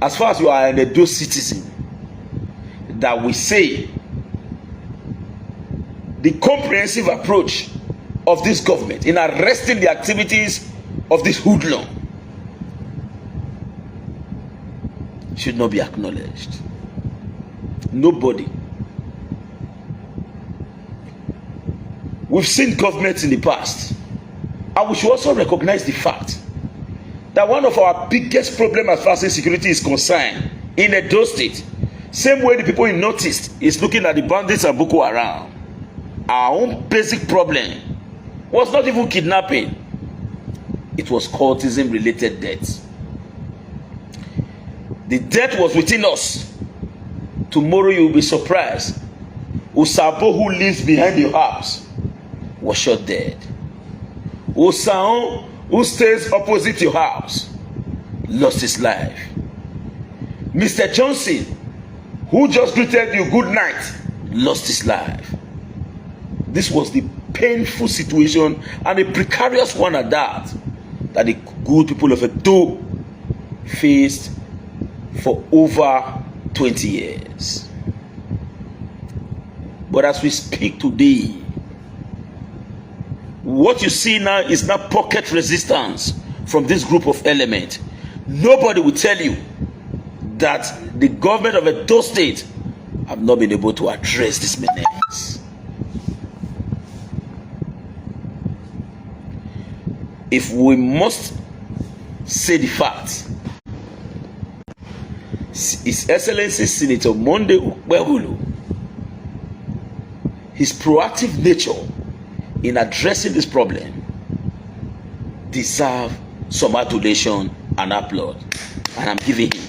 as far as you are an Edo citizen, that we say the comprehensive approach of this government in arresting the activities of this hoodlum should not be acknowledged. Nobody. We've seen governments in the past, and we should also recognize the fact that one of our biggest problems as far as insecurity is concerned in Edo State, same way the people in Northeast is looking at the bandits and Boko Haram, our own basic problem was not even kidnapping, it was cultism related deaths. The death was within us. Tomorrow you will be surprised. Usabo, who lives behind your house, was shot dead. Osaon, who stays opposite your house, lost his life. Mr. Johnson, who just greeted you good night, lost his life. This was the painful situation, and a precarious one at that the good people of Edo faced for over 20 years. But as we speak today, what you see now is not pocket resistance from this group of elements. Nobody will tell you that the government of Edo State have not been able to address this menace. If we must say the fact, His Excellency Senator Monday Okpebholo, his proactive nature in addressing this problem deserve some adulation and applaud, and I'm giving him.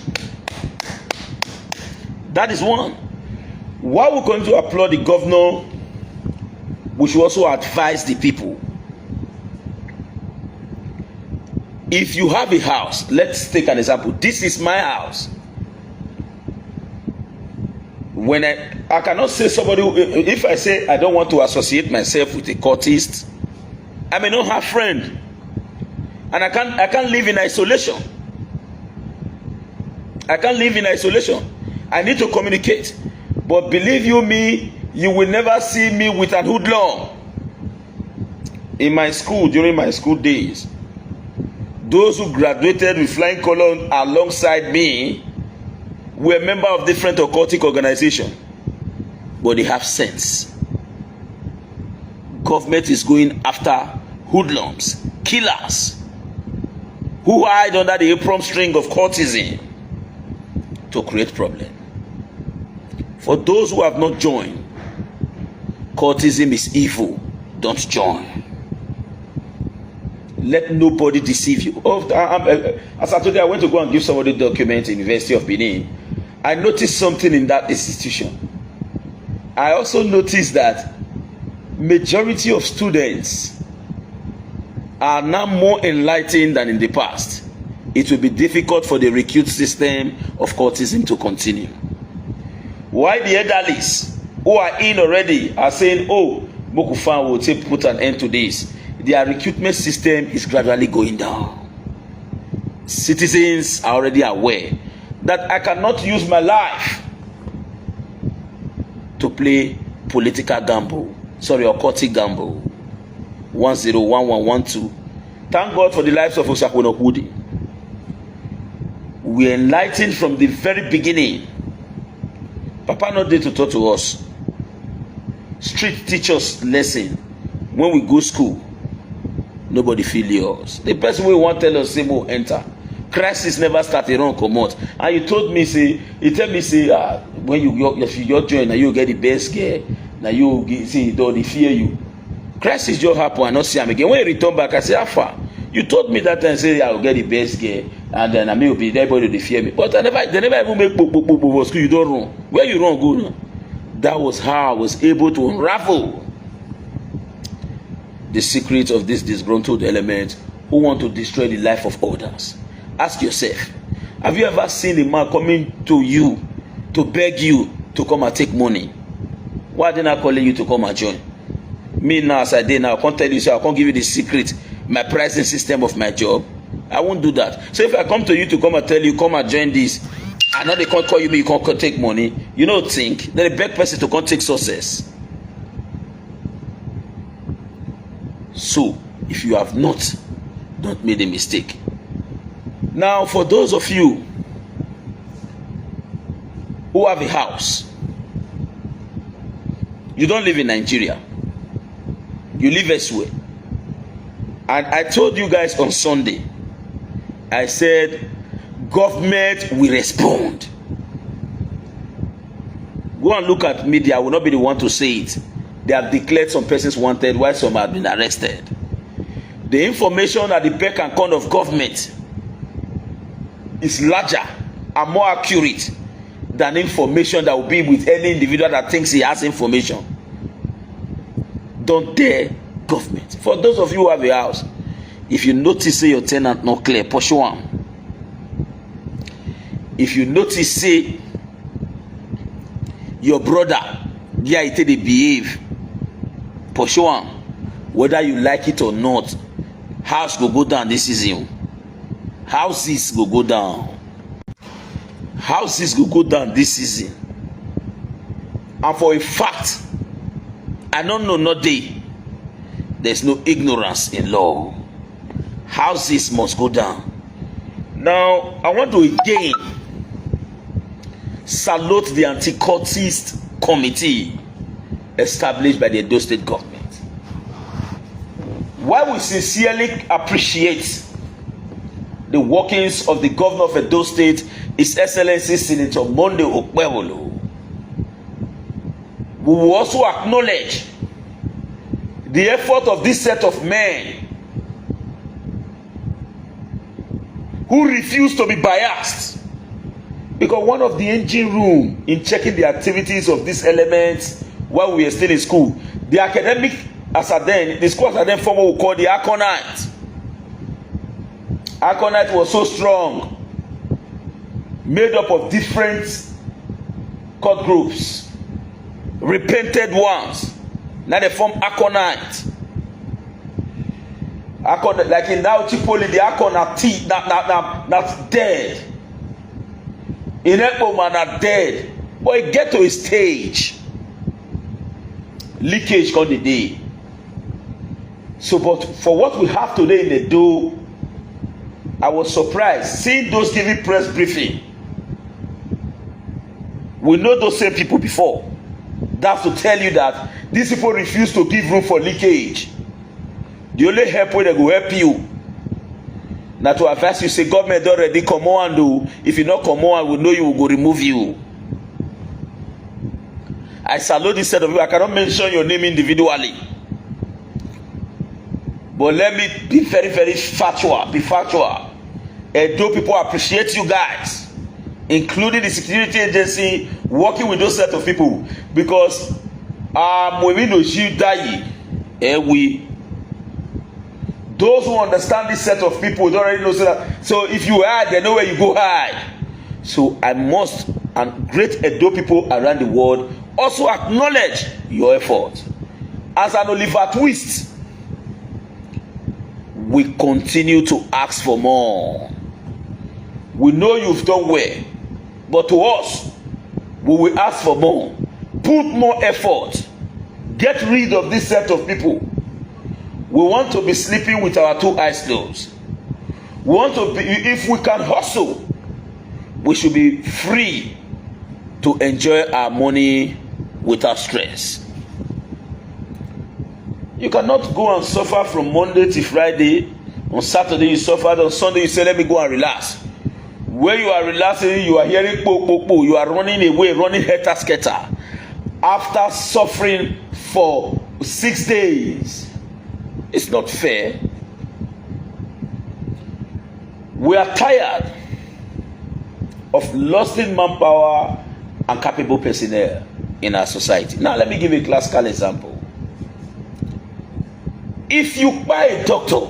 That is one. While we're going to applaud the governor, we should also advise the people. If you have a house, let's take an example. This is my house. When I cannot say somebody, if I say I don't want to associate myself with a cultist, I may not have friend, and I can't live in isolation. I can't live in isolation. I need to communicate. But believe you me, you will never see me with an hoodlum. In my school, during my school days, those who graduated with flying colors alongside me were members of different occultic organizations, but they have sense. Government is going after hoodlums, killers, who hide under the apron string of cultism to create problem. For those who have not joined, cultism is evil. Don't join. Let nobody deceive you. As I told you, I went to go and give somebody a document in University of Benin. I noticed something in that institution. I also noticed that majority of students are now more enlightened than in the past. It will be difficult for the recruit system of cultism to continue. Why the elderlies who are in already are saying, oh, Mokufan will put an end to this. Their recruitment system is gradually going down. Citizens are already aware that I cannot use my life to play political gamble, occultic gamble. 101112. Thank God for the lives of Oshiomohle. We are enlightened from the very beginning. Papa not there to talk to us. Street teachers lesson. When we go school, nobody feel yours. The person we want tell us say more enter. Crisis never start a run come out. And you told me say, when you join, now you get the best care. Now you see they fear you. Crisis just happen and not see them again. When you return back, I say, how far? You told me that time say I will get the best care, and then I may be everybody they fear me. But they never even make for school. You don't run. Where you run go now? That was how I was able to unravel the secret of this disgruntled element who want to destroy the life of others. Ask yourself, have you ever seen a man coming to you to beg you to come and take money? Why didn't I call you to come and join? Me now, as I did now, I can't tell you, so I can't give you the secret, my pricing system of my job. I won't do that. So if I come to you to come and tell you, come and join this, and now they can't call you, you can't take money, you don't think, then the beg person to come take success. So, if you have not, don't make a mistake. Now, for those of you who have a house, you don't live in Nigeria, you live elsewhere. And I told you guys on Sunday, I said, government will respond. Go and look at media. I will not be the one to say it. They have declared some persons wanted while some have been arrested. The information at the beck and call of government is larger and more accurate than information that will be with any individual that thinks he has information. Don't dare government. For those of you who have a house, if you notice say your tenant not clear, pursue am. If you notice say your brother, yeah, he take dey behave, pursue am. Whether you like it or not, house go down this season. Houses go down. Houses go down this season. And for a fact, I don't know, not day, there's no ignorance in law. Houses must go down. Now, I want to again salute the anti-cultist committee established by the Edo State government. While we sincerely appreciate the workings of the governor of Edo State, His Excellency Senator Monday Okpebholo, we will also acknowledge the effort of this set of men who refuse to be biased, because one of the engine room in checking the activities of these elements while we were still in school, the academic as at then, the school as at then form what we call the Aconite. Aconite was so strong, made up of different cut groups, repented ones. Now they form Aconite. Aconite, like in now Chipoli, the Aconite that's dead. In Ekpoma, not dead. But it get to a stage, leakage called the day. So, but for what we have today in the Edo, I was surprised seeing those giving press briefing. We know those same people before. That's to tell you that these people refuse to give room for leakage. The only help way they go help you. Now to advise you, say government already come on and do. If you not come on, we know you will go remove you. I salute this set of you. I cannot mention your name individually. But let me be very, very factual. Be factual. Edo people appreciate you guys, including the security agency working with those set of people, because those who understand this set of people they already know that. So if you hide, they know where you go hide. So I must, and great Edo people around the world also acknowledge your effort. As an Oliver Twist, we continue to ask for more. We know you've done well, but to us, we will ask for more. Put more effort. Get rid of this set of people. We want to be sleeping with our two eyes closed. We want to be, if we can hustle, we should be free to enjoy our money without stress. You cannot go and suffer from Monday to Friday. On Saturday you suffered. On Sunday you say, let me go and relax. When you are relaxing, you are hearing po po po. You are running away, running helter-skelter. After suffering for 6 days. It's not fair. We are tired of losing manpower and capable personnel in our society. Now let me give you a classical example. If you buy a doctor,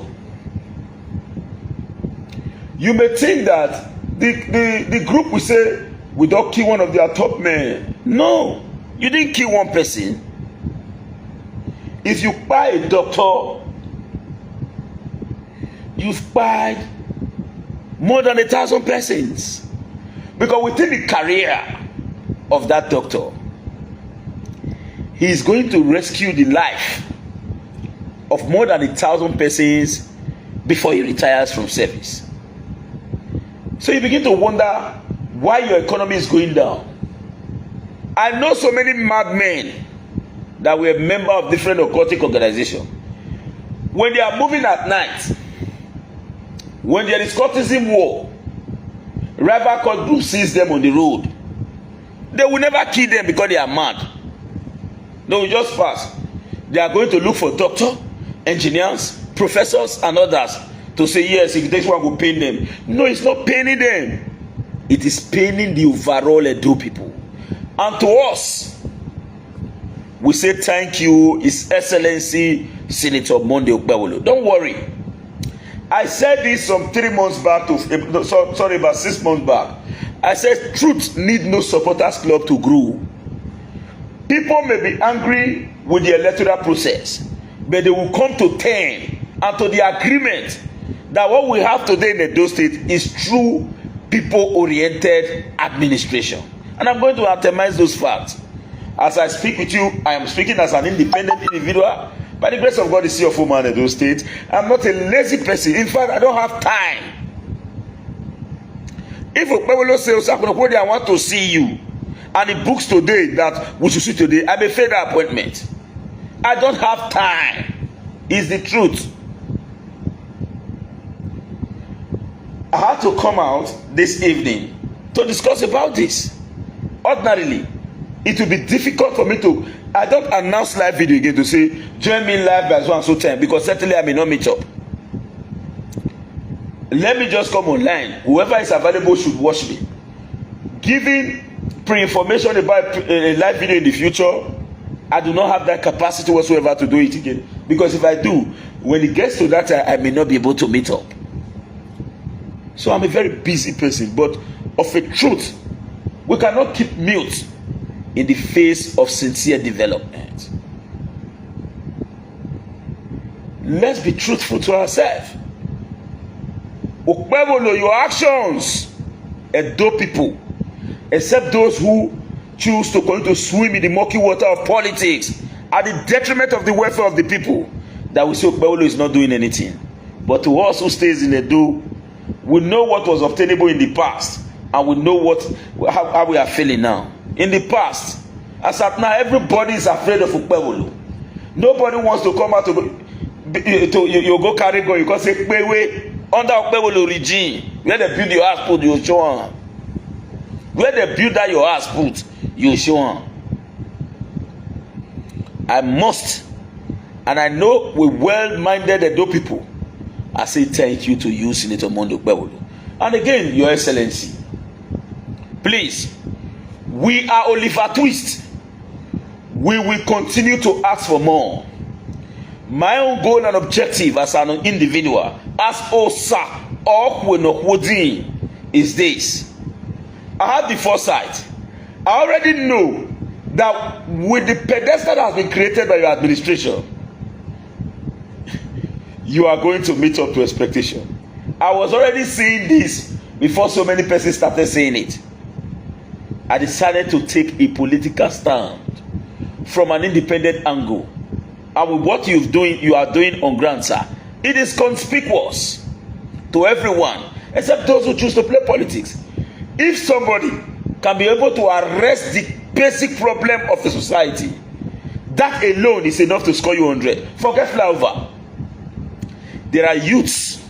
you may think that the group will say, we don't kill one of their top men. No, you didn't kill one person. If you buy a doctor, you spied more than 1,000 persons. Because within the career of that doctor, he is going to rescue the life of more than 1,000 persons before he retires from service. So you begin to wonder why your economy is going down. I know so many madmen that were members of different occultic organizations. When they are moving at night, when there is cultism war, rival cult group sees them on the road, they will never kill them because they are mad. They will just pass. They are going to look for doctors, engineers, professors, and others to say, yes, if this one will pain them. No, it's not paining them. It is paining the overall Edo people. And to us, we say thank you, His Excellency Senator Monday Okpebholo. Don't worry. I said this some 3 months back, about 6 months back. I said truth need no supporters club to grow. People may be angry with the electoral process, but they will come to terms and to the agreement that what we have today in Edo State is true people-oriented administration. And I'm going to itemize those facts. As I speak with you, I am speaking as an independent individual. By the grace of God, the CFO man in Edo State. I'm not a lazy person. In fact, I don't have time. If Okpebholo says, I want to see you, and it books today that we should see today, I may fail the appointment. I don't have time. It's the truth. I had to come out this evening to discuss about this. Ordinarily, it will be difficult for me to, I don't announce live video again to say, join me live by so and so time, because certainly I may not meet up. Let me just come online. Whoever is available should watch me. Giving pre-information about a live video in the future, I do not have that capacity whatsoever to do it again. Because if I do, when it gets to that time, I may not be able to meet up. So I'm a very busy person, but of a truth, we cannot keep mute in the face of sincere development. Let's be truthful to ourselves. Okpebholo, your actions, Edo people, except those who choose to continue to swim in the murky water of politics at the detriment of the welfare of the people, that we say Okpebholo is not doing anything. But to us who stays in Edo, we know what was obtainable in the past, and we know how we are feeling now. In the past, as at now, everybody is afraid of Okpebholo. Nobody wants to come out to you go carry go. You can say, under Okpebholo regime, where they build your house, put you show on. Where they build that your house, put you show on. I must, and I know we well-minded Edo people, I say thank you to you, Senator Monday Okpebholo. And again, Your Excellency, please, we are Oliver Twist. We will continue to ask for more. My own goal and objective as an individual, as Osa Okwenokwadin, is this. I have the foresight. I already know that with the pedestal that has been created by your administration, you are going to meet up to expectation. I was already seeing this before so many persons started saying it. I decided to take a political stand from an independent angle. And with what you are doing on ground, sir, it is conspicuous to everyone, except those who choose to play politics. If somebody can be able to arrest the basic problem of the society, that alone is enough to score you 100. Forget flyover. There are youths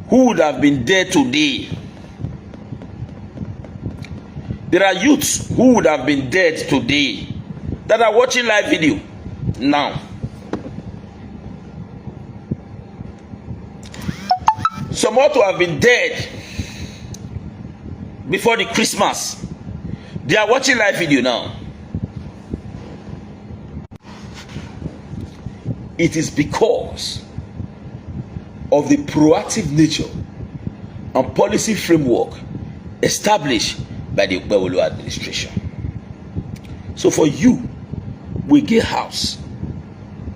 who would have been dead today. There are youths who would have been dead today that are watching live video now. Some ought to have been dead before the Christmas. They are watching live video now. It is because of the proactive nature and policy framework established by the Okpebholo administration. So for you, we get house.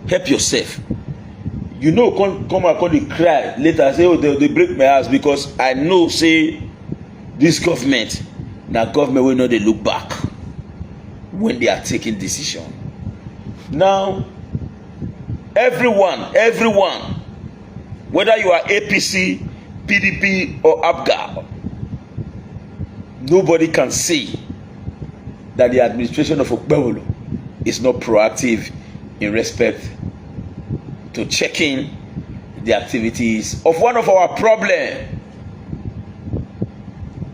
Help yourself. you know, come and come dey cry later say, oh, they break my house, because I know say this government na government wey no dey look back when they are taking decision. Now everyone, whether you are APC, PDP or APGA, nobody can say that the administration of Okpebholo is not proactive in respect to checking the activities of one of our problems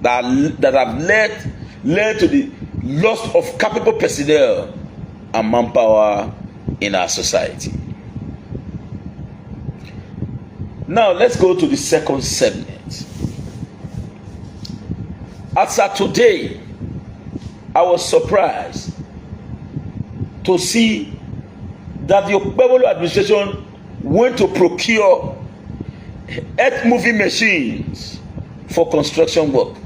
that have led to the loss of capable personnel and manpower in our society. Now let's go to the second segment. As at today, I was surprised to see that the Okpebholo administration went to procure earth moving machines for construction work.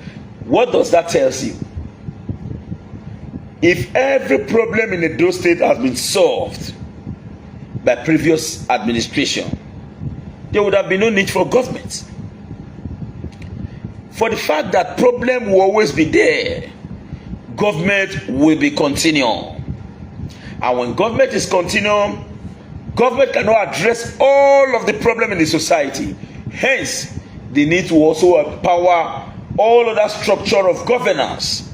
What does that tell you? If every problem in Edo State has been solved by previous administration, there would have been no need for government. For the fact that problem will always be there, government will be continuum. And when government is continuum, government cannot address all of the problem in the society. Hence, they need to also empower all other structure of governance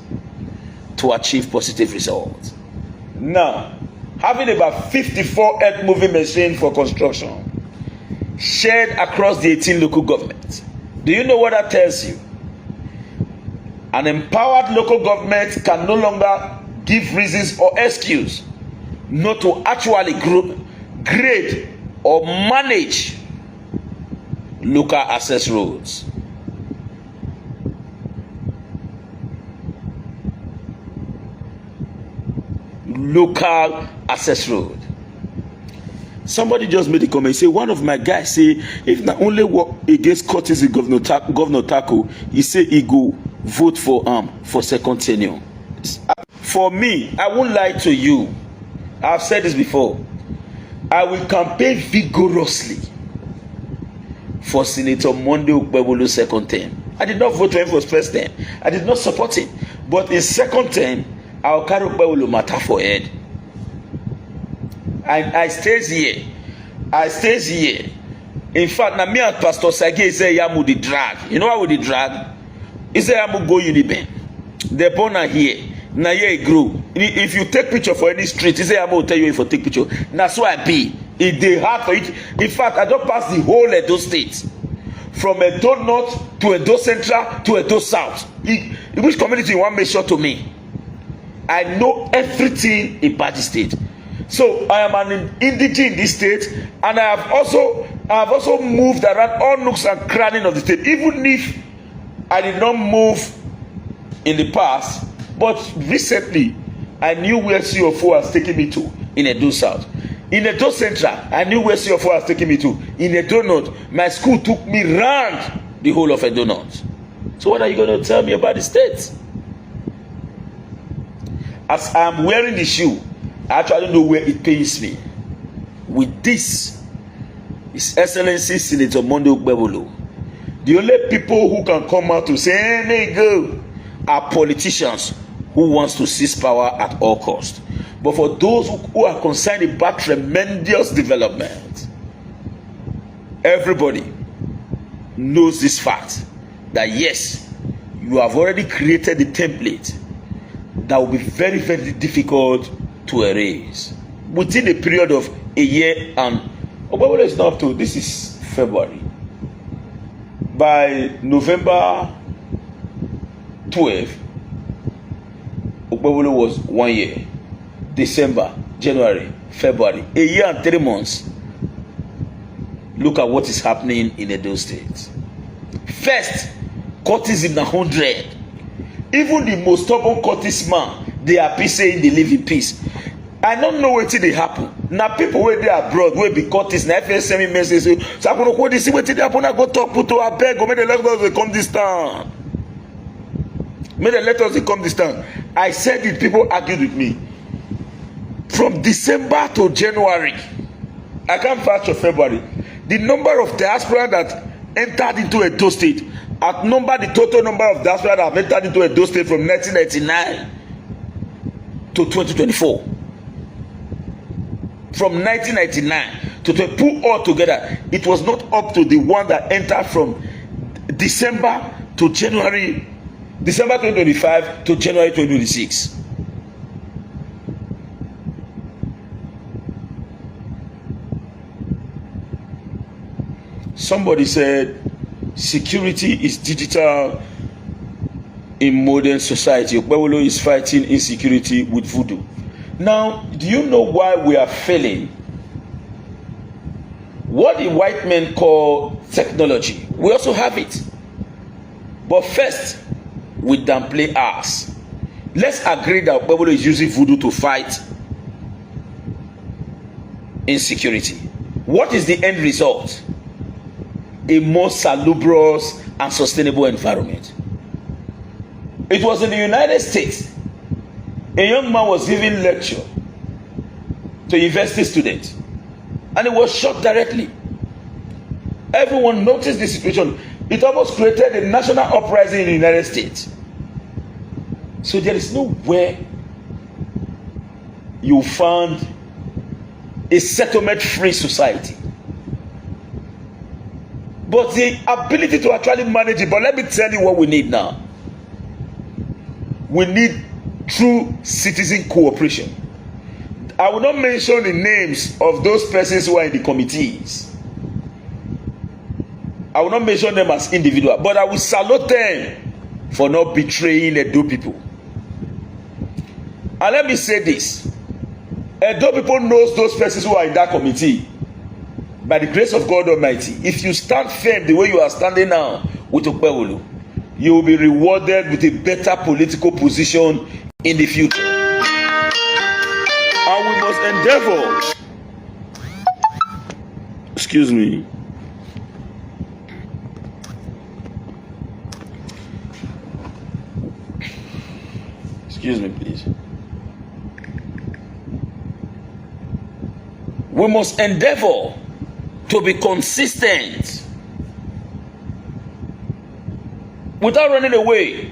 to achieve positive results. Now, having about 54 earth moving machines for construction shared across the 18 local governments, do you know what that tells you? An empowered local government can no longer give reasons or excuse not to actually grade or manage local access roads. Local access road. Somebody just made a comment, say one of my guys say if na only work against courtesy governor Tako, he say he go vote for second tenure. For me, I won't lie to you. I've said this before. I will campaign vigorously for Senator Monday Okpebholo's second term. I did not vote for him for his first term. I did not support him. But in second term, I will carry Okpebholo matter for head. I stays here. In fact, na me and Pastor Sage say yamu the drag. You know how we the drag? He say yamu go Uniben. They born are here. Na here he grow. If you take picture for any street, he say yamu will tell you if you take picture. Na so I be. It dey hard for it. In fact, I don't pass the whole Edo State. From Edo North to Edo Central to Edo South. Which community you want make sure to me? I know everything about the state. So I am an indigene in this state, and I have also moved around all nooks and crannies of the state. Even if I did not move in the past, but recently I knew where CFO has taken me to in Edo South. In Edo Central, I knew where CFO has taken me to. In Edo North, my school took me round the whole of Edo North. So what are you going to tell me about the state? As I am wearing the shoe, I actually know where it pains me. With this, His Excellency Senator Monday Okpebholo, the only people who can come out to say, hey, there you go, are politicians who wants to seize power at all costs. But for those who are concerned about tremendous development, everybody knows this fact that yes, you have already created the template that will be very, very difficult to erase within a period of a year. And Okpebholo is not up to, this is February. By November 12, Okpebholo was 1 year. December, January, February, a year and 3 months. Look at what is happening in Edo State. First, courtesan 100. Even the most stubborn courtesan man, they are saying they live in peace. I don't know wetin dey happen. Now people wey dey abroad wey be courtesan, na if send me message say, so I go dey see wetin dey happen. I go talk to abeg, go make the let us come this town. Make the let us come this town. I said it, people argued with me. From December to January, I can't vouch for February. the number of diaspora that entered into Edo State, outnumber the total number of diaspora that have entered into Edo State from 1999 to 2024. From 1999 to put all together, it was not up to the one that entered from December 2025 to January 2026. Somebody said security is digital in modern society. Okpebholo is fighting insecurity with voodoo. Now, do you know why we are failing? What the white men call technology, we also have it. But first, we downplay ours. Let's agree that Okpebholo is using voodoo to fight insecurity. What is the end result? A more salubrious and sustainable environment. It was in the United States. A young man was giving lecture to university students, and he was shot directly. Everyone noticed the situation. It almost created a national uprising in the United States. So there is nowhere you found a settlement-free society. But the ability to actually manage it. But let me tell you what we need now. We need true citizen cooperation. I will not mention the names of those persons who are in the committees. I will not mention them as individuals, but I will salute them for not betraying Edo people. And let me say this. Edo people knows those persons who are in that committee. By the grace of God Almighty, if you stand firm the way you are standing now with Okpebholo, you will be rewarded with a better political position in the future. And we must endeavor. Excuse me. Excuse me, please. We must endeavor to be consistent without running away.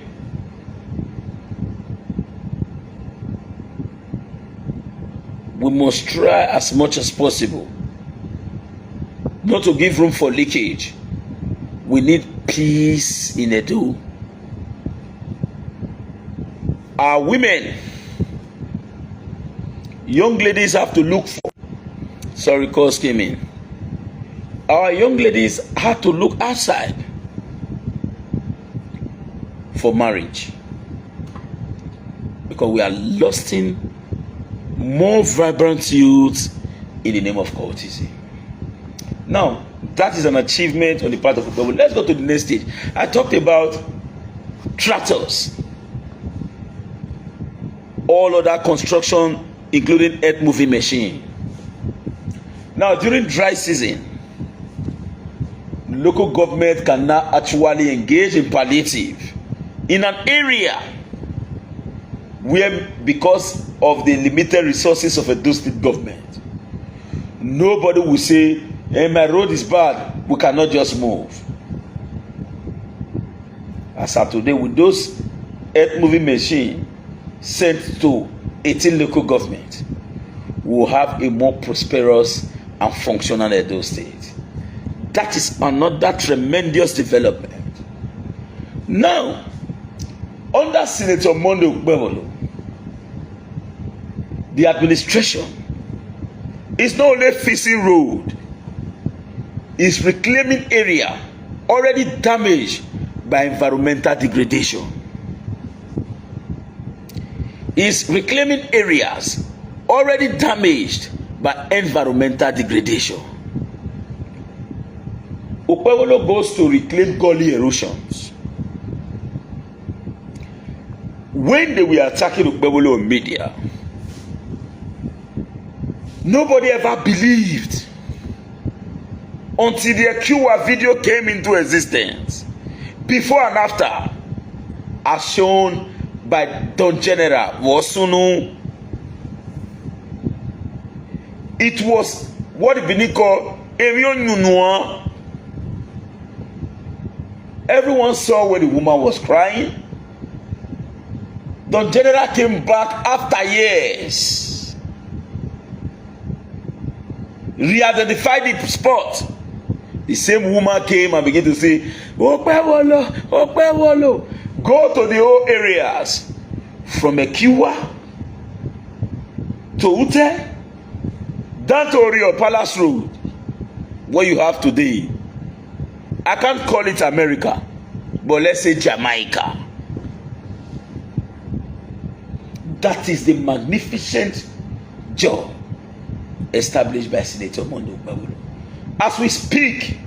We must try as much as possible not to give room for leakage. We need peace in Edo. Our women, young ladies have to look for. Sorry, calls came in. Our young ladies have to look outside for marriage, because we are losing more vibrant youths in the name of courtesy. Now, that is an achievement on the part of the government. Let's go to the next stage. I talked about tractors, all other construction, including earth moving machine. Now, during dry season, local government can now actually engage in palliative in an area where, because of the limited resources of Edo State government, nobody will say, hey, my road is bad, we cannot just move. As of today, with those earth moving machine sent to 18 local government, we will have a more prosperous and functional Edo State. That is another tremendous development. Now, under Senator Monday Okpebholo, the administration is not only fixing road, it's reclaiming area already damaged by environmental degradation. It's reclaiming areas already damaged by environmental degradation. Okpebholo goes to reclaim gully erosions. When they were attacking Okpebholo on media, nobody ever believed until the Akiwa video came into existence. Before and after, as shown by Don General Wosunu, it was what the Benin call Everyone saw when the woman was crying. The general came back after years, re-identified the spot. The same woman came and began to say, Okpebholo, Okpebholo. Go to the old areas from Ekiwa to Ute down to Orio Palace Road, what you have today. I can't call it America, but let's say Jamaica. That is the magnificent job established by Senator Mondo Okpebholo. As we speak,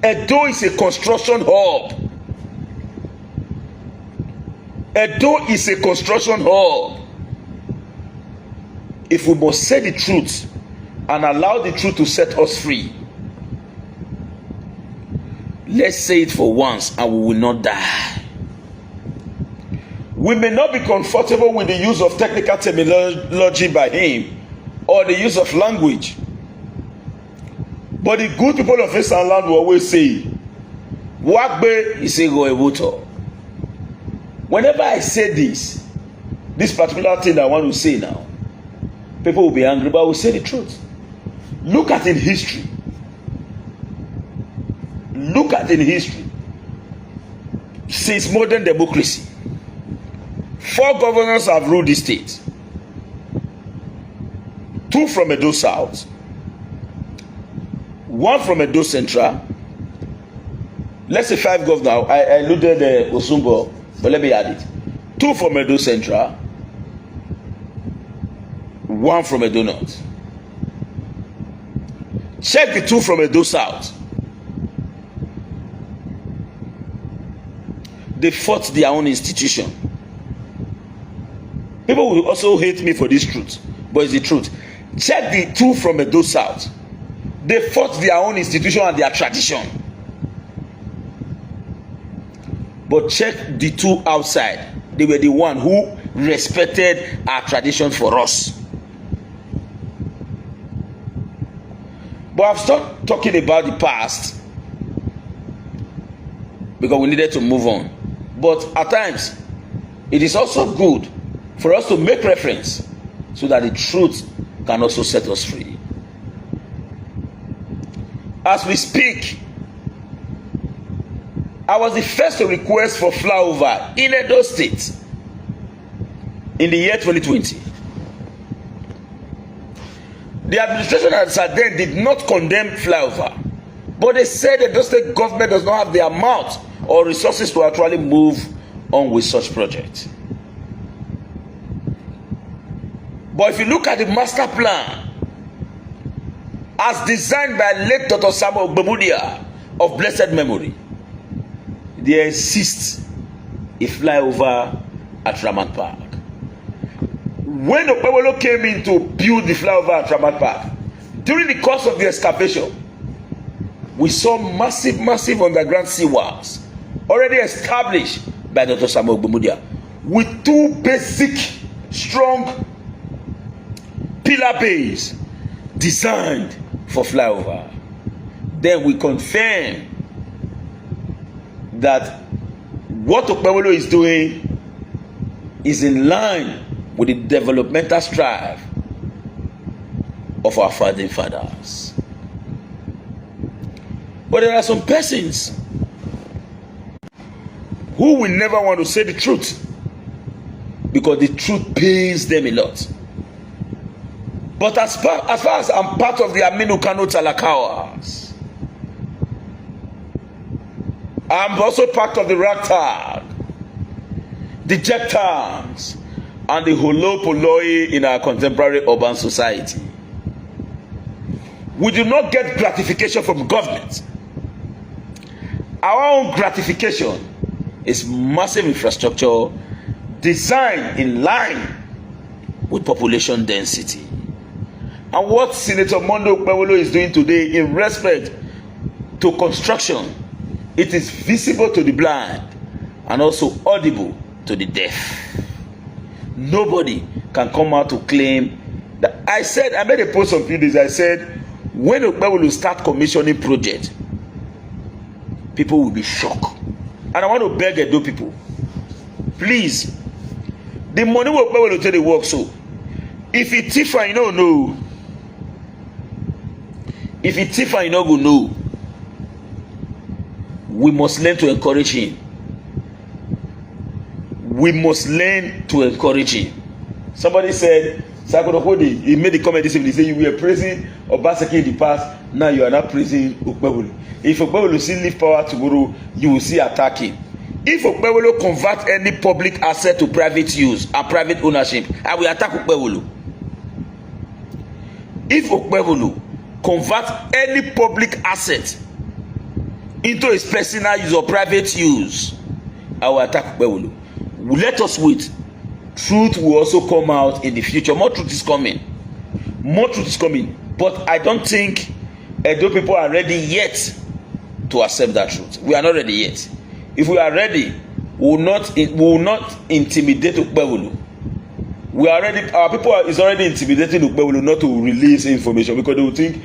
Edo is a construction hub. Edo is a construction hub. If we must say the truth and allow the truth to set us free, let's say it for once and we will not die. We may not be comfortable with the use of technical terminology by him or the use of language, but the good people of Eastern land will always say, Wakbe is a goevoto. Whenever I say this particular thing I want to say now, people will be angry, but I will say the truth. Look at in history. Look at in history. Since modern democracy, 4 governors have ruled the state. 2 from Edo South, 1 from Edo Central. Let's say 5 governors. I alluded Osumbo, but let me add it. 2 from Edo Central, 1 from Edo North. Check the 2 from Edo South. They fought their own institution. People will also hate me for this truth, but it's the truth. Check the 2 from Edo South. They fought their own institution and their tradition. But check the 2 outside. They were the one who respected our tradition for us. But I've stopped talking about the past because we needed to move on. But at times, it is also good for us to make reference so that the truth can also set us free. As we speak, I was the first to request for flyover in Edo State in the year 2020. The administration at then did not condemn flyover, but they said that the state government does not have the amount or resources to actually move on with such projects. But if you look at the master plan as designed by late Dr. Samuel Okpebholo of blessed memory, there exists a flyover at Ramat Park. When Okpebholo came in to build the flyover at Ramat Park, during the course of the excavation, we saw massive underground seawalls already established by Dr. Samuel Okpebholo with 2 basic strong pillar bays designed for flyover. Then we confirm that what Okpebholo is doing is in line with the developmental strive of our founding fathers. But there are some persons who will never want to say the truth because the truth pains them a lot. But as far as I'm part of the Aminu Kano Talakawas, I'm also part of the Ragtag, the Jektans, and the Holopoloi in our contemporary urban society. We do not get gratification from government. Our own gratification is massive infrastructure designed in line with population density. And what Senator Mondo Okpebholo is doing today in respect to construction, it is visible to the blind and also audible to the deaf. Nobody can come out to claim that. I made a post on few days. I said, when Okpebholo start commissioning project, people will be shocked. And I want to beg Edo people, please, the money will Okpebholo take the work. So if it thief and you don't know, if it thief and you don't go know, we must learn to encourage him. We must learn to encourage him. Somebody said, Sakodokodi, he made the comment this evening, he said, you were praising Obaseki in the past, now you are not praising Okpebholo. If Okpebholo still leave power tomorrow, you will see attacking. If Okpebholo convert any public asset to private use and private ownership, I will attack Okpebholo. If Okpebholo convert any public asset into his personal use or private use, I will attack Okpebholo. Let us wait. Truth will also come out in the future. More truth is coming. More truth is coming. But I don't think Edo people are ready yet to accept that truth. We are not ready yet. If we are ready, we will not intimidate Okpebholo. We are ready. Our people is already intimidating Okpebholo not to release information because they will think,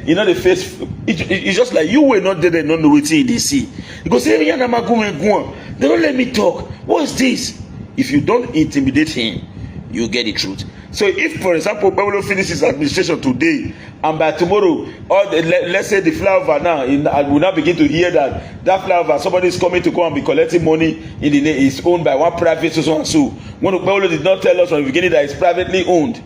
you know, the face. It's just like you were not there, they don't know what they see. Because they don't let me talk. What is this? If you don't intimidate him, you get the truth. So if, for example, Okpebholo finishes administration today, and by tomorrow, let's say the flyover now, will now begin to hear that flyover, somebody is coming to come and be collecting money in the name, is owned by one private so and so. When Okpebholo did not tell us from the beginning that it's privately owned,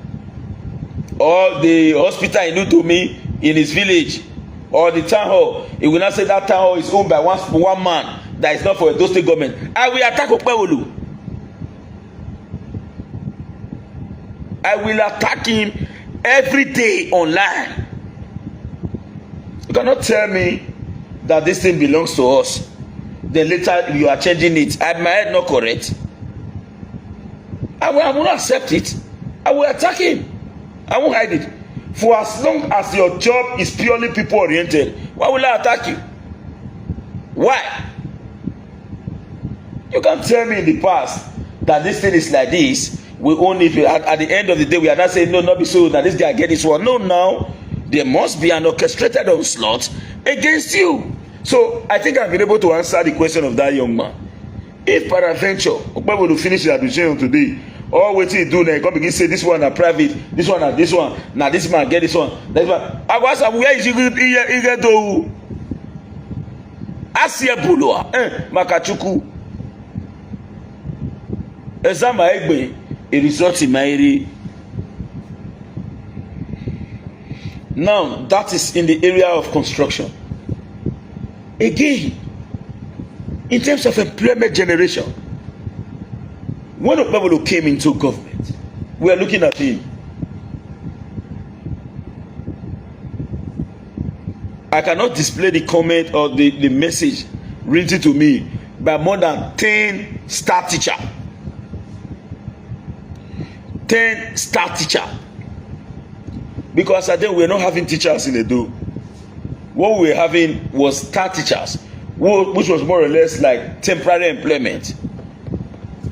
or the hospital in Utomi in his village, or the town hall, he will not say that town hall is owned by one man that is not for those state government. I will attack Okpebholo. I will attack him every day online. You cannot tell me that this thing belongs to us, then later you are changing it. Am I not correct? I will not accept it. I will attack him. I won't hide it. For as long as your job is purely people oriented, why will I attack you? Why? You can't tell me in the past that this thing is like this. We own it. At the end of the day, we are not saying, no, not be so, that this guy get this one. No, now, there must be an orchestrated onslaught against you. So, I think I've been able to answer the question of that young man. If peradventure, Okpebholo will finish the administration today, all what he do now, he come begin say, this one are private, this one are this one, now this man get this one, this one. I was where is he get to? Oshiomohle, Makachuku. Ezama Egbe. A result in my now that is in the area of construction. Again, in terms of employment generation, when Okpebholo came into government, we are looking at him. I cannot display the comment or the message written to me by more than 10 star teachers. 10 star teacher, because at then we were not having teachers in Edo. What we were having was star teachers, which was more or less like temporary employment.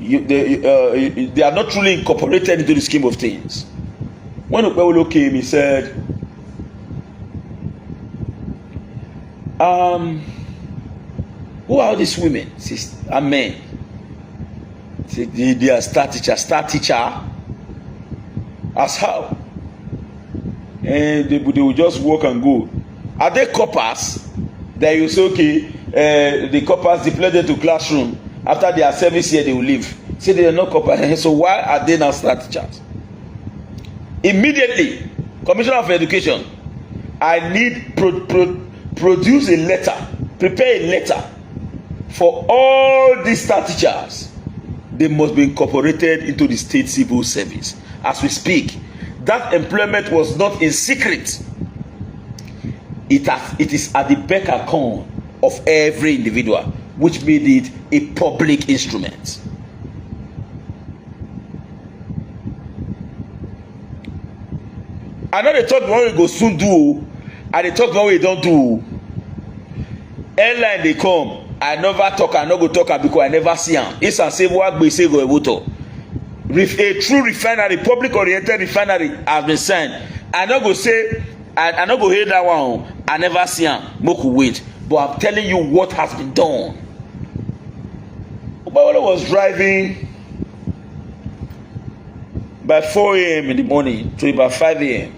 They are not truly incorporated into the scheme of things. When Okpebholo came, he said, who are these women and men? They are star teacher. As how? And they will just walk and go. Are they coppers? That you say, okay, the coppers deploy them to classroom. After their service here, they will leave. Say they are not coppers. So why are they now star teachers? Immediately, Commissioner of Education, I need produce a letter, prepare a letter for all these star teachers. They must be incorporated into the state civil service. As we speak, that employment was not in secret. It is at the beck and call of every individual, which made it a public instrument. I know they talk one we go soon do, and they talk one we don't do. Airline they come, I never talk, I no go talk because I never see them. It's a say what we say go able to. A true refinery, public oriented refinery has been signed. I no go say I no go hear that one. I never see am. Make we wait. But I'm telling you what has been done. Okpebholo was driving by 4 a.m. in the morning to about 5 a.m.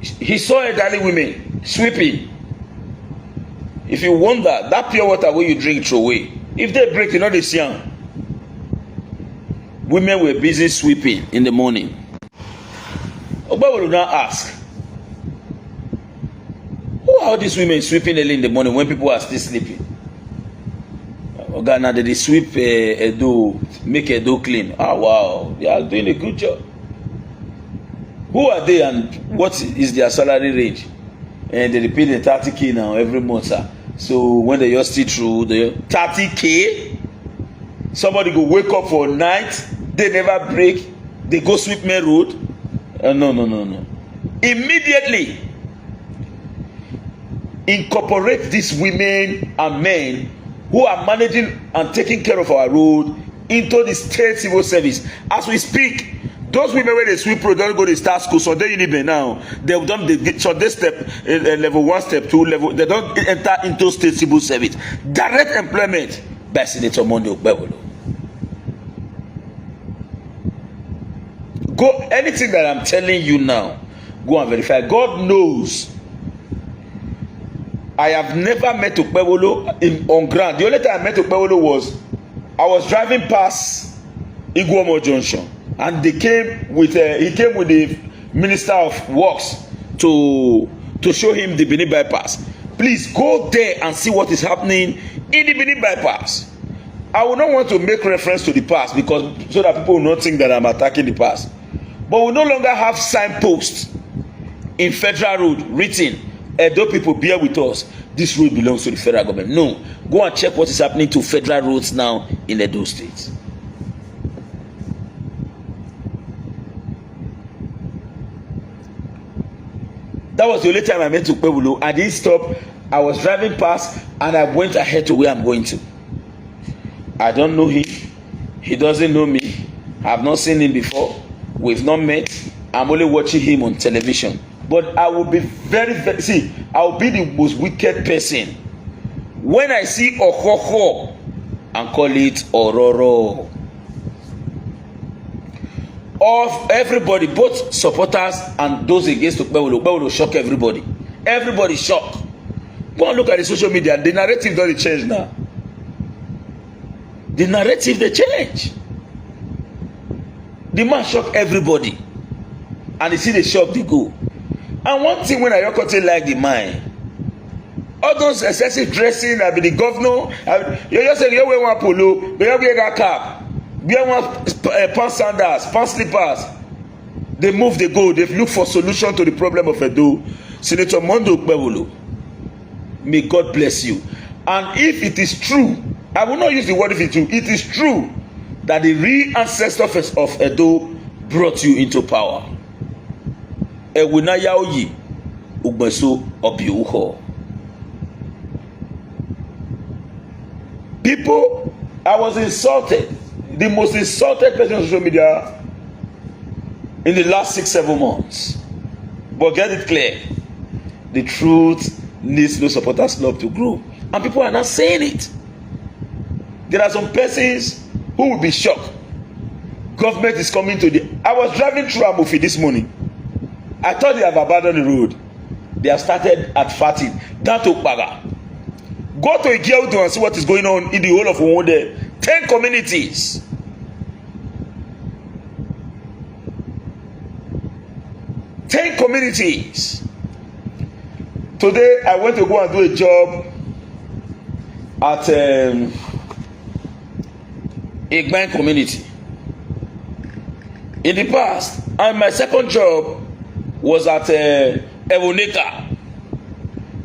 He saw elderly women sweeping. If you wonder, that pure water wey you drink throw away, if they break, you know they see am. Women were busy sweeping in the morning. Okpebholo now ask, who are these women sweeping early in the morning when people are still sleeping? Oga, now they sweep Edo, make Edo clean. Ah, wow, they are doing a good job. Who are they and what is their salary range? And they pay the 30K now every month, sir. So when they just see through the 30K, somebody go wake up for night, they never break, they go sweep main road. No. Immediately incorporate these women and men who are managing and taking care of our road into the state civil service. As we speak, those women wey dey sweep road don go dey start school, so they unibe now. They don dey so they step level 1, step 2, level. They don enter into state civil service. Direct employment by Senator Monday Okpebholo. Go anything that I'm telling you now, go and verify. God knows. I have never met Okpebholo on ground. The only time I met Okpebholo was I was driving past Iguomo Junction, and they came with he came with the Minister of Works to show him the Benin bypass. Please go there and see what is happening in the Benin bypass. I will not want to make reference to the past because so that people will not think that I'm attacking the past. But we no longer have signposts in federal road written, Edo people bear with us, this road belongs to the federal government. No, go and check what is happening to federal roads now in Edo State. That was the only time I met Okpebholo. I didn't stop. I was driving past and I went ahead to where I'm going to. I don't know him. He doesn't know me. I have not seen him before. We've not met. I'm only watching him on television. But I will be very see, I will be the most wicked person when I see Ohoho and call it Ororo. Of everybody, both supporters and those against Okpebholo. Okpebholo shock everybody. Everybody shocked. Go and look at the social media. The narrative doesn't change now. The narrative they change. The man shock everybody, and you see the shock they go. And one thing when I like the man, all those excessive dressing, I be the governor. You just say you wear one polo, you wear that cap, you wear one pants sandals, pants slippers. They move, they go, they look for solution to the problem of Edo. Senator Monday Okpebholo, may God bless you. And if it is true, I will not use the word if it's true. It is true that the real ancestors of Edo brought you into power. Ewunayaoyi Ugbeso Obiuho. People, I was insulted. The most insulted person on social media in the last 6-7 months. But get it clear. The truth needs no supporters love to grow. And people are not saying it. There are some persons who will be shocked. Government is coming to the... I was driving through Amufi this morning. I thought they have abandoned the road. They have started at Fatin, down to Okpaga. Go to Igiaudu and see what is going on in the whole of Uwonde. 10 communities. Today, I went to go and do a job at Igban community. In the past, and my second job was at Evoneka.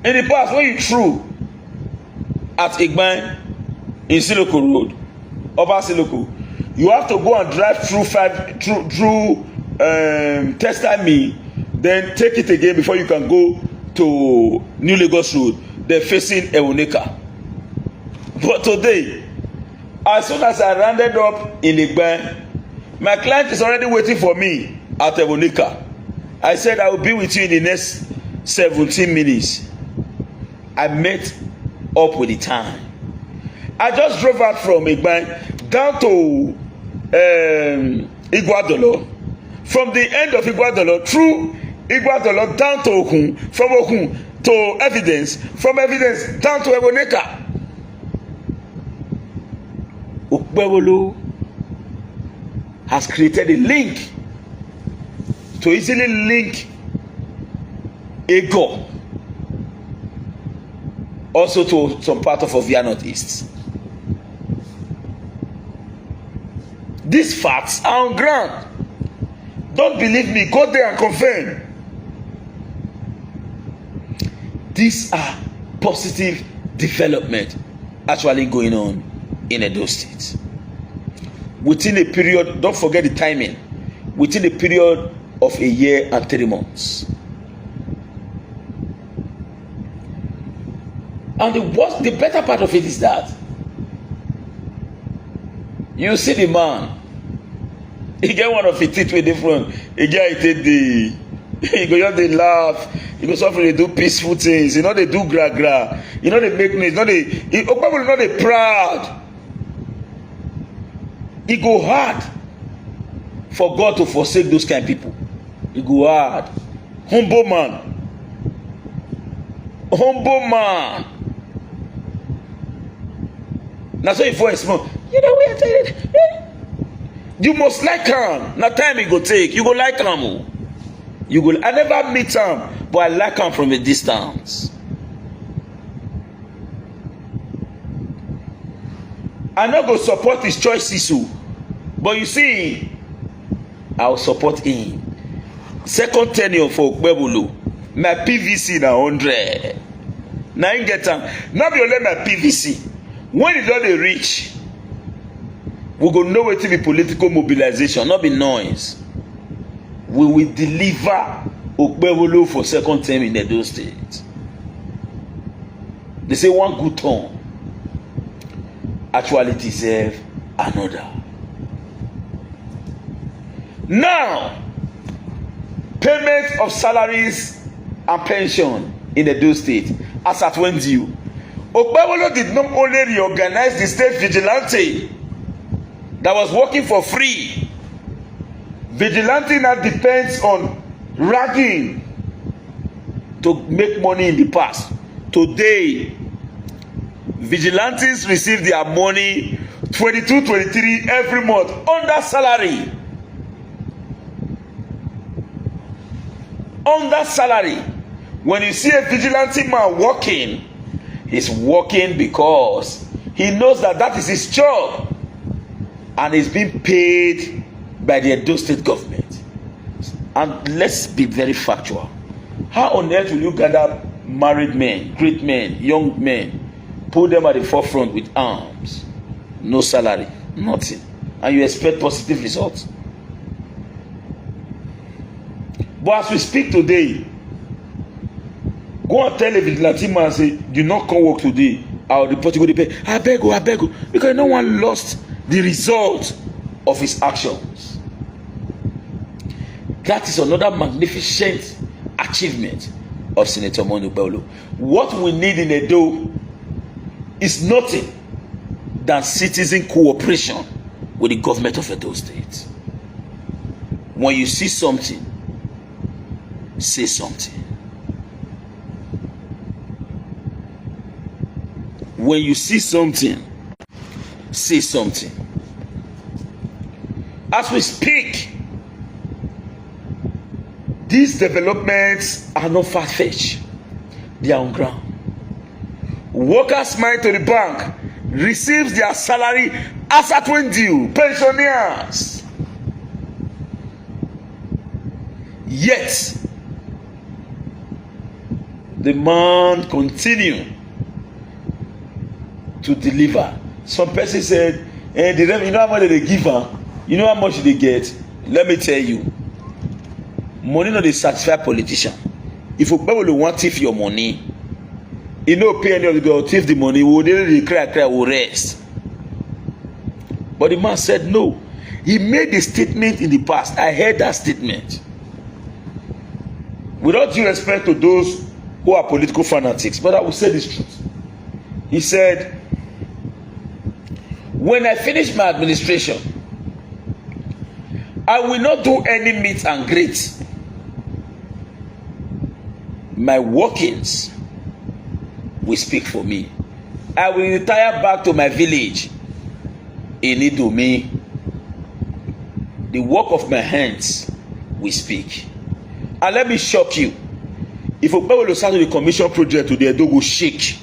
In the past, when you threw at Igban in Siloko Road, Obaseki, you have to go and drive through Testami, then take it again before you can go to New Lagos Road. They're facing Evoneka. But today, as soon as I rounded up in Igban, my client is already waiting for me at Evoneka. I said I will be with you in the next 17 minutes. I met up with the time. I just drove out from Egban down to Iguadolo. From the end of Iguadolo through Iguadolo down to Okun, from Okun to Evidence, from Evidence down to Eboneka. Okpebholo has created a link to easily link Ego also to some part of Ovia Northeast. These facts are on ground. Don't believe me, go there and confirm. These are positive development actually going on in Edo State. Within a period, don't forget the timing, within a period of a year and 3 months. And the better part of it is that you see the man, he get one of his teeth with different. He get he go just dey laugh. He go suffer dey do peaceful things. You know they do gra gra. You know they make noise. You know they Okpebholo not dey proud. He go hard for God to forsake those kind of people. He go hard. Humble man. Humble man. Now so if you small, you know we are telling you must like him. Now time he go take. You go like him. You go. I never meet him, but I like him from a distance. I not go support his choices, but you see, I'll support him. Second tenure for Okpebholo, my PVC na 100. Now you get him. Not be only my PVC. When it don dey reach, we go know wetin be political mobilization, not be noise. We will deliver Okpebholo for second term in Edo State. They say one good turn actually deserve another. Now, payment of salaries and pension in Edo State as at when due. Okpebholo did not only reorganize the state vigilante that was working for free. Vigilante now depends on ragging to make money in the past. Today, vigilantes receive their money 22, 23 every month under salary. Under salary. When you see a vigilante man working, he's working because he knows that that is his job and he's being paid by the Edo State government. And let's be very factual. How on earth will you gather married men, great men, young men, put them at the forefront with arms, no salary, nothing, and you expect positive results? But as we speak today, go and tell a vigilante man, say, do not come work today, I will report you go to pay. I beg you, because no one lost the result of his actions. That is another magnificent achievement of Senator Okpebholo. What we need in Edo is nothing than citizen cooperation with the government of Edo State. When you see something, say something. When you see something, say something. As we speak, these developments are not far-fetched. They are on ground. Workers mind to the bank receives their salary as at when due. Pensioners. Yet, the man continue to deliver. Some person said, you know how much they give her? You know how much they get? Let me tell you. Money no dey satisfy politician. If Okpebholo want thief your money, he no pay any of the girl thief the money, we dey cry, we rest. But the man said no. He made a statement in the past. I heard that statement. with all due respect to those who are political fanatics, but I will say this truth. He said, when I finish my administration, I will not do any meet and greet. My workings will speak for me. I will retire back to my village in Idumi. The work of my hands will speak. And let me shock you. If Okpebholo start with a commission project today, Edo go shake.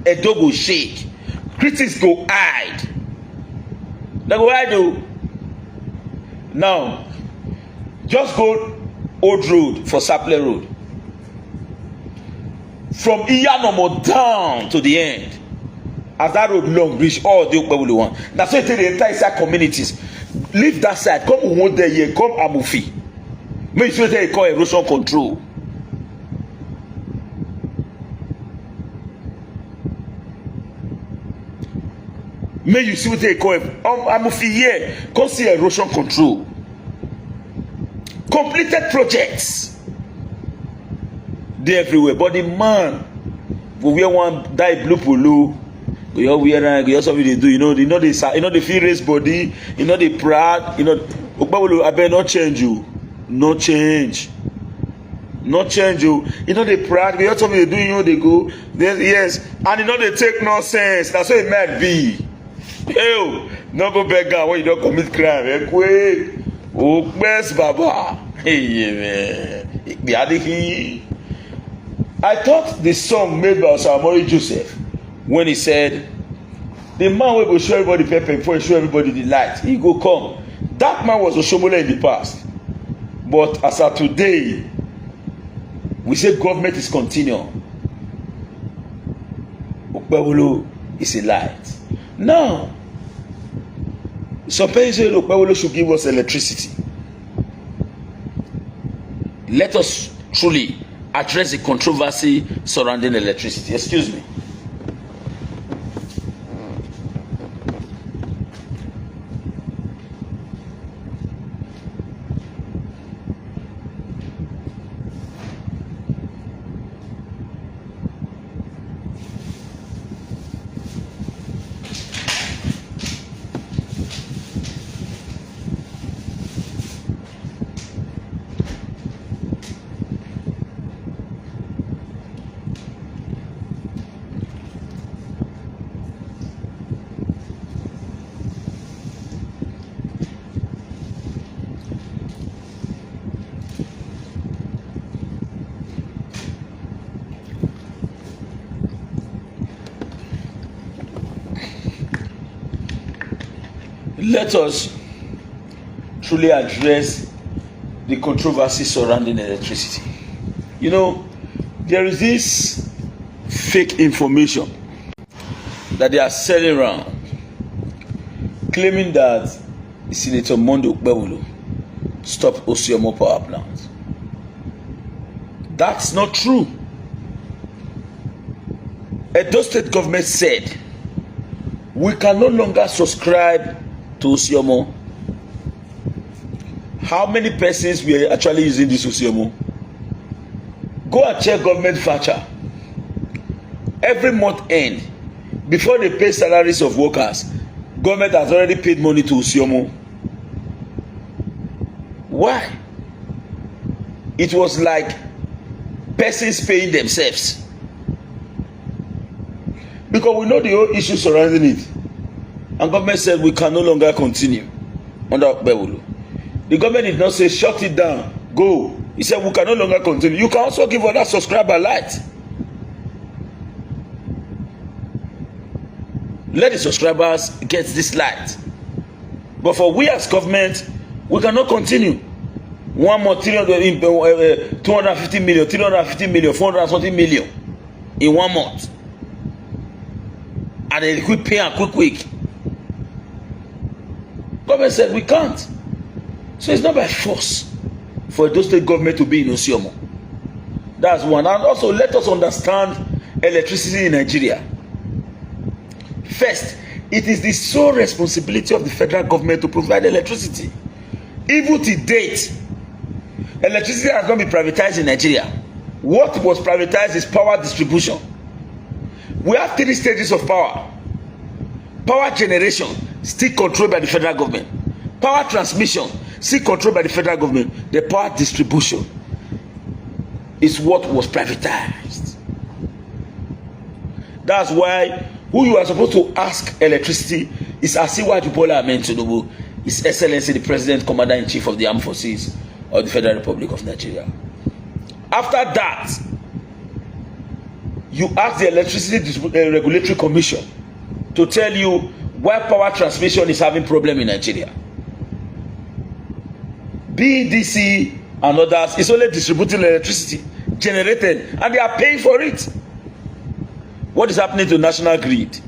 Edo go shake. Critics go hide. They go hide o. Now, just go Old Road for Saple Road. From Iyanomo down to the end. As that road long reach all the Okpebholo one. That's why I tell the entire side communities. Leave that side. Come Umo there here. Come Amufi. Make sure they call erosion control. May you see what they call Amufi here. Come see erosion control. Completed projects. They everywhere. But the man go wear one dye blue polo. Go wear go something they do. You know they feel raise body. You know they proud. You know Okpebholo I better not change you. No change. No change you. You know they proud. You know something they do. You know they go. Yes. And you know they take nonsense. That's what it might be. Hey, no go beggar when you don't commit crime. Quick. Oh, best Baba. Hey, man. I thought the song made by Oshiomohle Joseph when he said, the man will go show everybody pepper before he show everybody the light. He go come. That man was Oshiomohle in the past. But as of today, we say government is continuing. Okpebholo is a light. Now, some people say Okpebholo should give us electricity. Let us truly address the controversy surrounding electricity. Excuse me. Let us truly address the controversy surrounding electricity. You know, there is this fake information that they are selling around, claiming that Senator Monday Okpebholo stopped Oshiomohle power plant. That's not true. Edo State government said we can no longer subscribe to Oshiomohle. How many persons were actually using this Oshiomohle? Go and check government voucher. Every month end, before they pay salaries of workers, government has already paid money to Oshiomohle. Why? It was like persons paying themselves. Because we know the whole issue surrounding it. And government said we can no longer continue under Okpebholo. The government did not say shut it down, go. He said we can no longer continue. You can also give other subscriber light. Let the subscribers get this light. But for we as government, we cannot continue. 1 more 250 million, 350 million, 400 something million in 1 month. And then quick pay and quick. Government said we can't. So it's not by force for those state government to be in Oshiomohle. That's one. And also let us understand electricity in Nigeria. First, it is the sole responsibility of the federal government to provide electricity. Even to date, Electricity has not been privatized in Nigeria. What was privatized is power distribution. We have 3 stages of power. Power generation, still controlled by the federal government. Power transmission, still controlled by the federal government. The power distribution is what was privatized. That's why who you are supposed to ask electricity is Asiwaju Bola Ahmed Tinubu, His Excellency the President, Commander-in-Chief of the Armed Forces of the Federal Republic of Nigeria. After that, you ask the Electricity Regulatory Commission to tell you why power transmission is having problem in Nigeria. BDC and others is only distributing electricity generated, and they are paying for it. What is happening to national grid?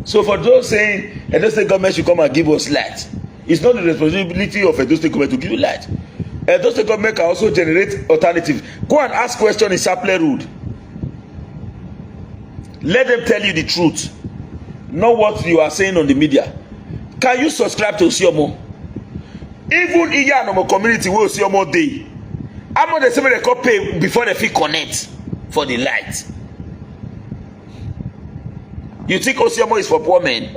So for those saying Edo State government should come and give us light, it's not the responsibility of Edo State government to give you light. Edo State government can also generate alternative. Go and ask question in Saple Road. Let them tell you the truth, not what you are saying on the media. Can you subscribe to Oshiomohle? Even Iyanomo community wey Oshiomohle dey, how much they say they go pay before they fit connect for the light? You think Oshiomohle is for poor men?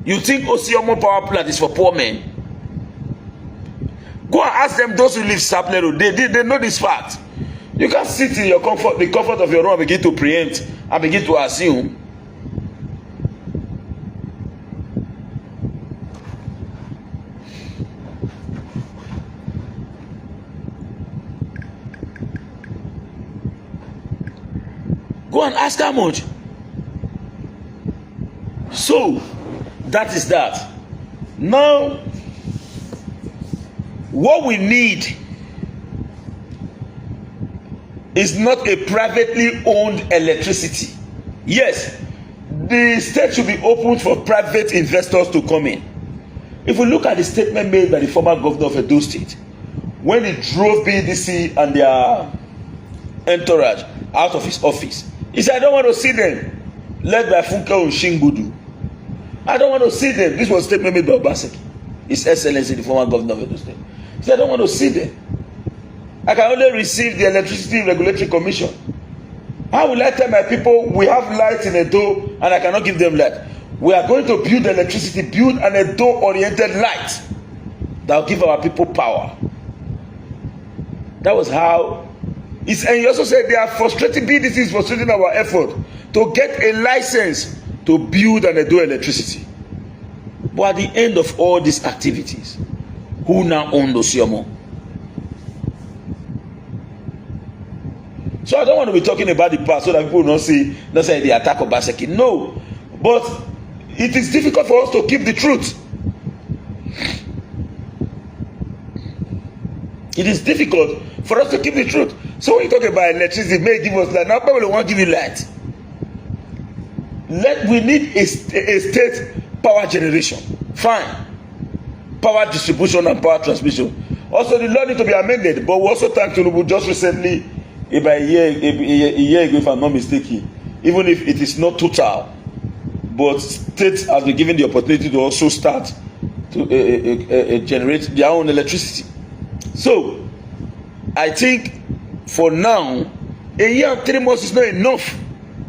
You think Oshiomohle power plant is for poor men? Go and ask them, those who live Saple Road. They know this fact. You can sit in your comfort, the comfort of your room, and begin to preempt and begin to assume. Go and ask how much. So that is that. Now, what we need is not a privately owned electricity. Yes, the state should be open for private investors to come in. If we look at the statement made by the former governor of Edo State, when he drove BDC and their entourage out of his office, he said, I don't want to see them, led by Funke Oshingbudu. I don't want to see them. This was a statement made by Obaseki, His Excellency, the former governor of Edo State. He said, I don't want to see them. I can only receive the Electricity Regulatory Commission. How will I tell my people we have light in Edo and I cannot give them light? We are going to build electricity, build an Edo-oriented light that will give our people power. That was how. And he also said they are frustrating, BDC is frustrating our effort to get a license to build an Edo electricity. But at the end of all these activities, who now owns Oshiomohle? So I don't want to be talking about the past so that people will not say the attack of Obaseki. No, but it is difficult for us to keep the truth. It is difficult for us to keep the truth. So when you talk about electricity, may give us light. Now probably won't give you light. We need a state power generation. Fine. Power distribution and power transmission. Also, the law need to be amended. But we also thank Tinubu just recently, about a year ago, if I'm not mistaken, even if it is not total, but states has been given the opportunity to also start to generate their own electricity. So, I think for now, a year and 3 months is not enough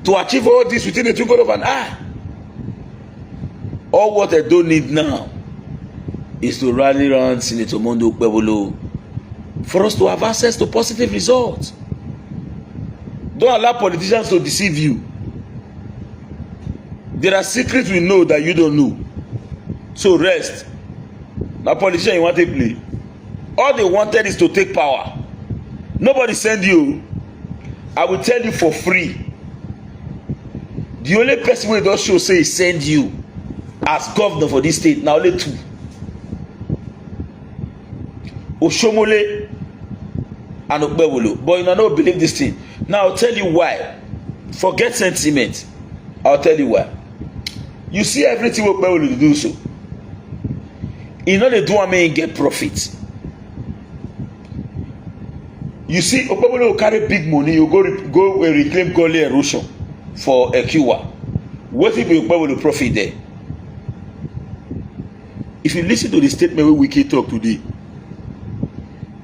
to achieve all this within a twinkle of an eye. All what I don't need now is to rally around Senator Okpebholo for us to have access to positive results. Don't allow politicians to deceive you. There are secrets we know that you don't know. So rest. Now politician you want to play. All they wanted is to take power. Nobody send you. I will tell you for free. The only person wey don show say he send you as governor for this state na only 2. Oshiomohle and Okpebholo. But you no believe this thing. Now I'll tell you why. Forget sentiment. I'll tell you why. You see everything Okpebholo do so. He no dey do am make him get profit. You see, Okpebholo will carry big money. You go reclaim gully erosion for Ekiwa. What if Okpebholo profit there? If you listen to the statement wey Wike talk today,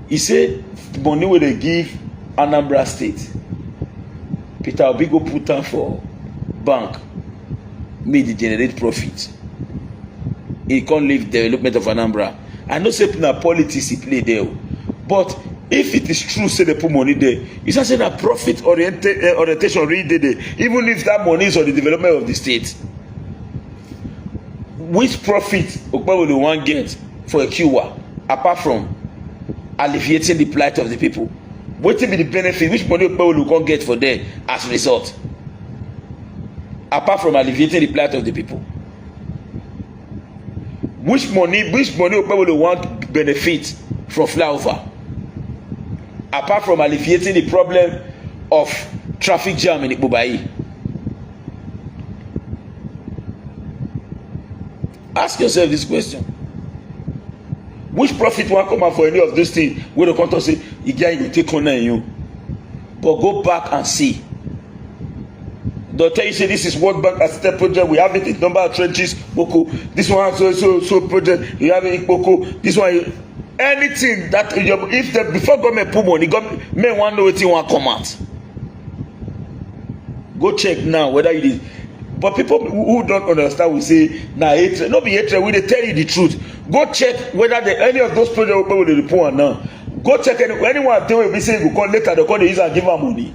he say money wey dey give Anambra State, Peter Obi go put am for bank, make e generate profit. He can't leave development of Anambra. I know say na politics he play there, but if it is true say they put money there, it's not say that profit orientation really there. Even if that money is on the development of the state, which profit Okpebholo wan get for a Q1 apart from alleviating the plight of the people? Wetin be the benefit? Which money Okpebholo can get for there as a result? Apart from alleviating the plight of the people, which money Okpebholo want benefit from flyover? Apart from alleviating the problem of traffic jam in Ikpobayi. Ask yourself this question. Which profit wan come out for any of those things wey the country say e get you take on you? But go back and see. They'll tell you say this is World Bank assisted project. We have it in number of trenches. Boko. This one has so project. You have it in Boko. This one. Anything that if the before government put money, government may want to know wetin wan come out. Go check now whether it is. But people who don't understand will say, nah, hatred. No be hatred. We dey tell you the truth. Go check whether any of those projects will be put on now. Go check anyone tell you be saying go call later. They call the user and give them money.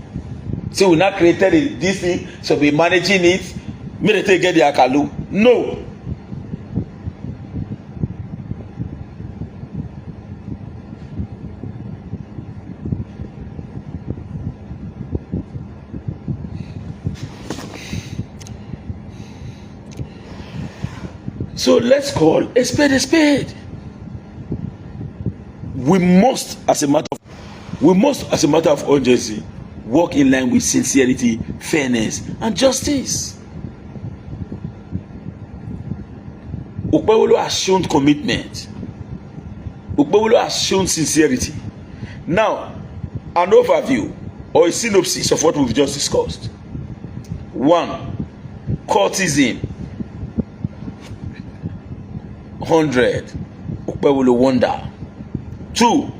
So we not created this thing, so we managing it. May they get the akalu? No. So let's call a spade a spade. We must, as a matter of urgency, work in line with sincerity, fairness, and justice. Okpebholo has shown commitment. Okpebholo has shown sincerity. Now, an overview or a synopsis of what we've just discussed. 1. Courtesan. 100. Okpebholo wonder. 2.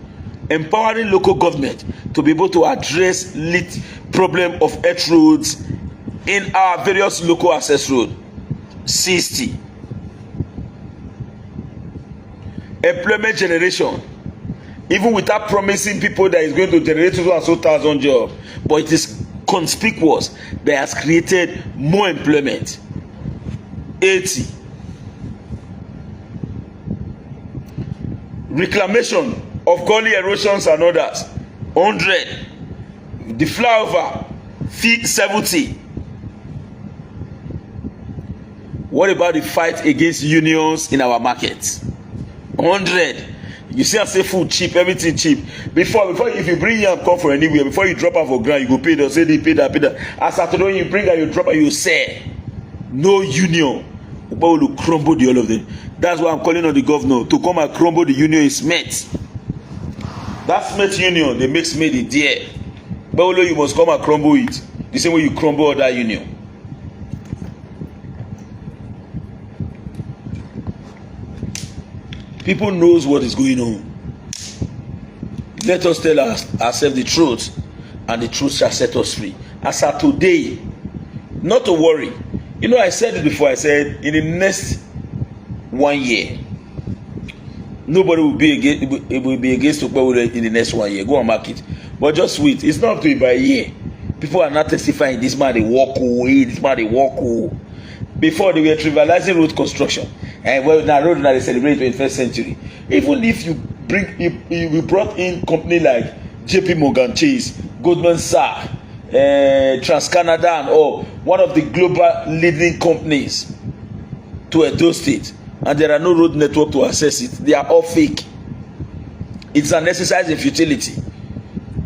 Empowering local government to be able to address lit problem of earth roads in our various local access roads. 60. Employment generation, even without promising people that is going to generate 2,000 jobs, but it is conspicuous that has created more employment. 80. Reclamation of gully erosions and others. 100. The flyover. 70. What about the fight against unions in our markets? 100. You see, I say food cheap, everything cheap. Before if you bring yam come from anywhere, before you drop am for ground, you go pay. They'll say they pay that. As after when you bring and you drop and you sell. No union. Okpebholo will crumble the all of them. That's why I'm calling on the governor to come and crumble the union in Smith. That Smith union, they make Smith in there. Okpebholo, you must come and crumble it. The same way you crumble other union. People knows what is going on. Let us tell ourselves the truth, and the truth shall set us free. As of today, not to worry. You know, I said it before. I said in the next 1 year, nobody will be against Okpebholo in the next 1 year. Go and mark it. But just wait. It's not up to it by a year. People are not testifying. This man they walk away. This man they walk away. Before they were trivializing road construction, and well, now road now they celebrate 21st century. Even if you brought in company like JP Morgan Chase, Goldman Sachs, TransCanada, or one of the global leading companies to Edo State, and there are no road network to access it, they are all fake. It's an exercise in futility.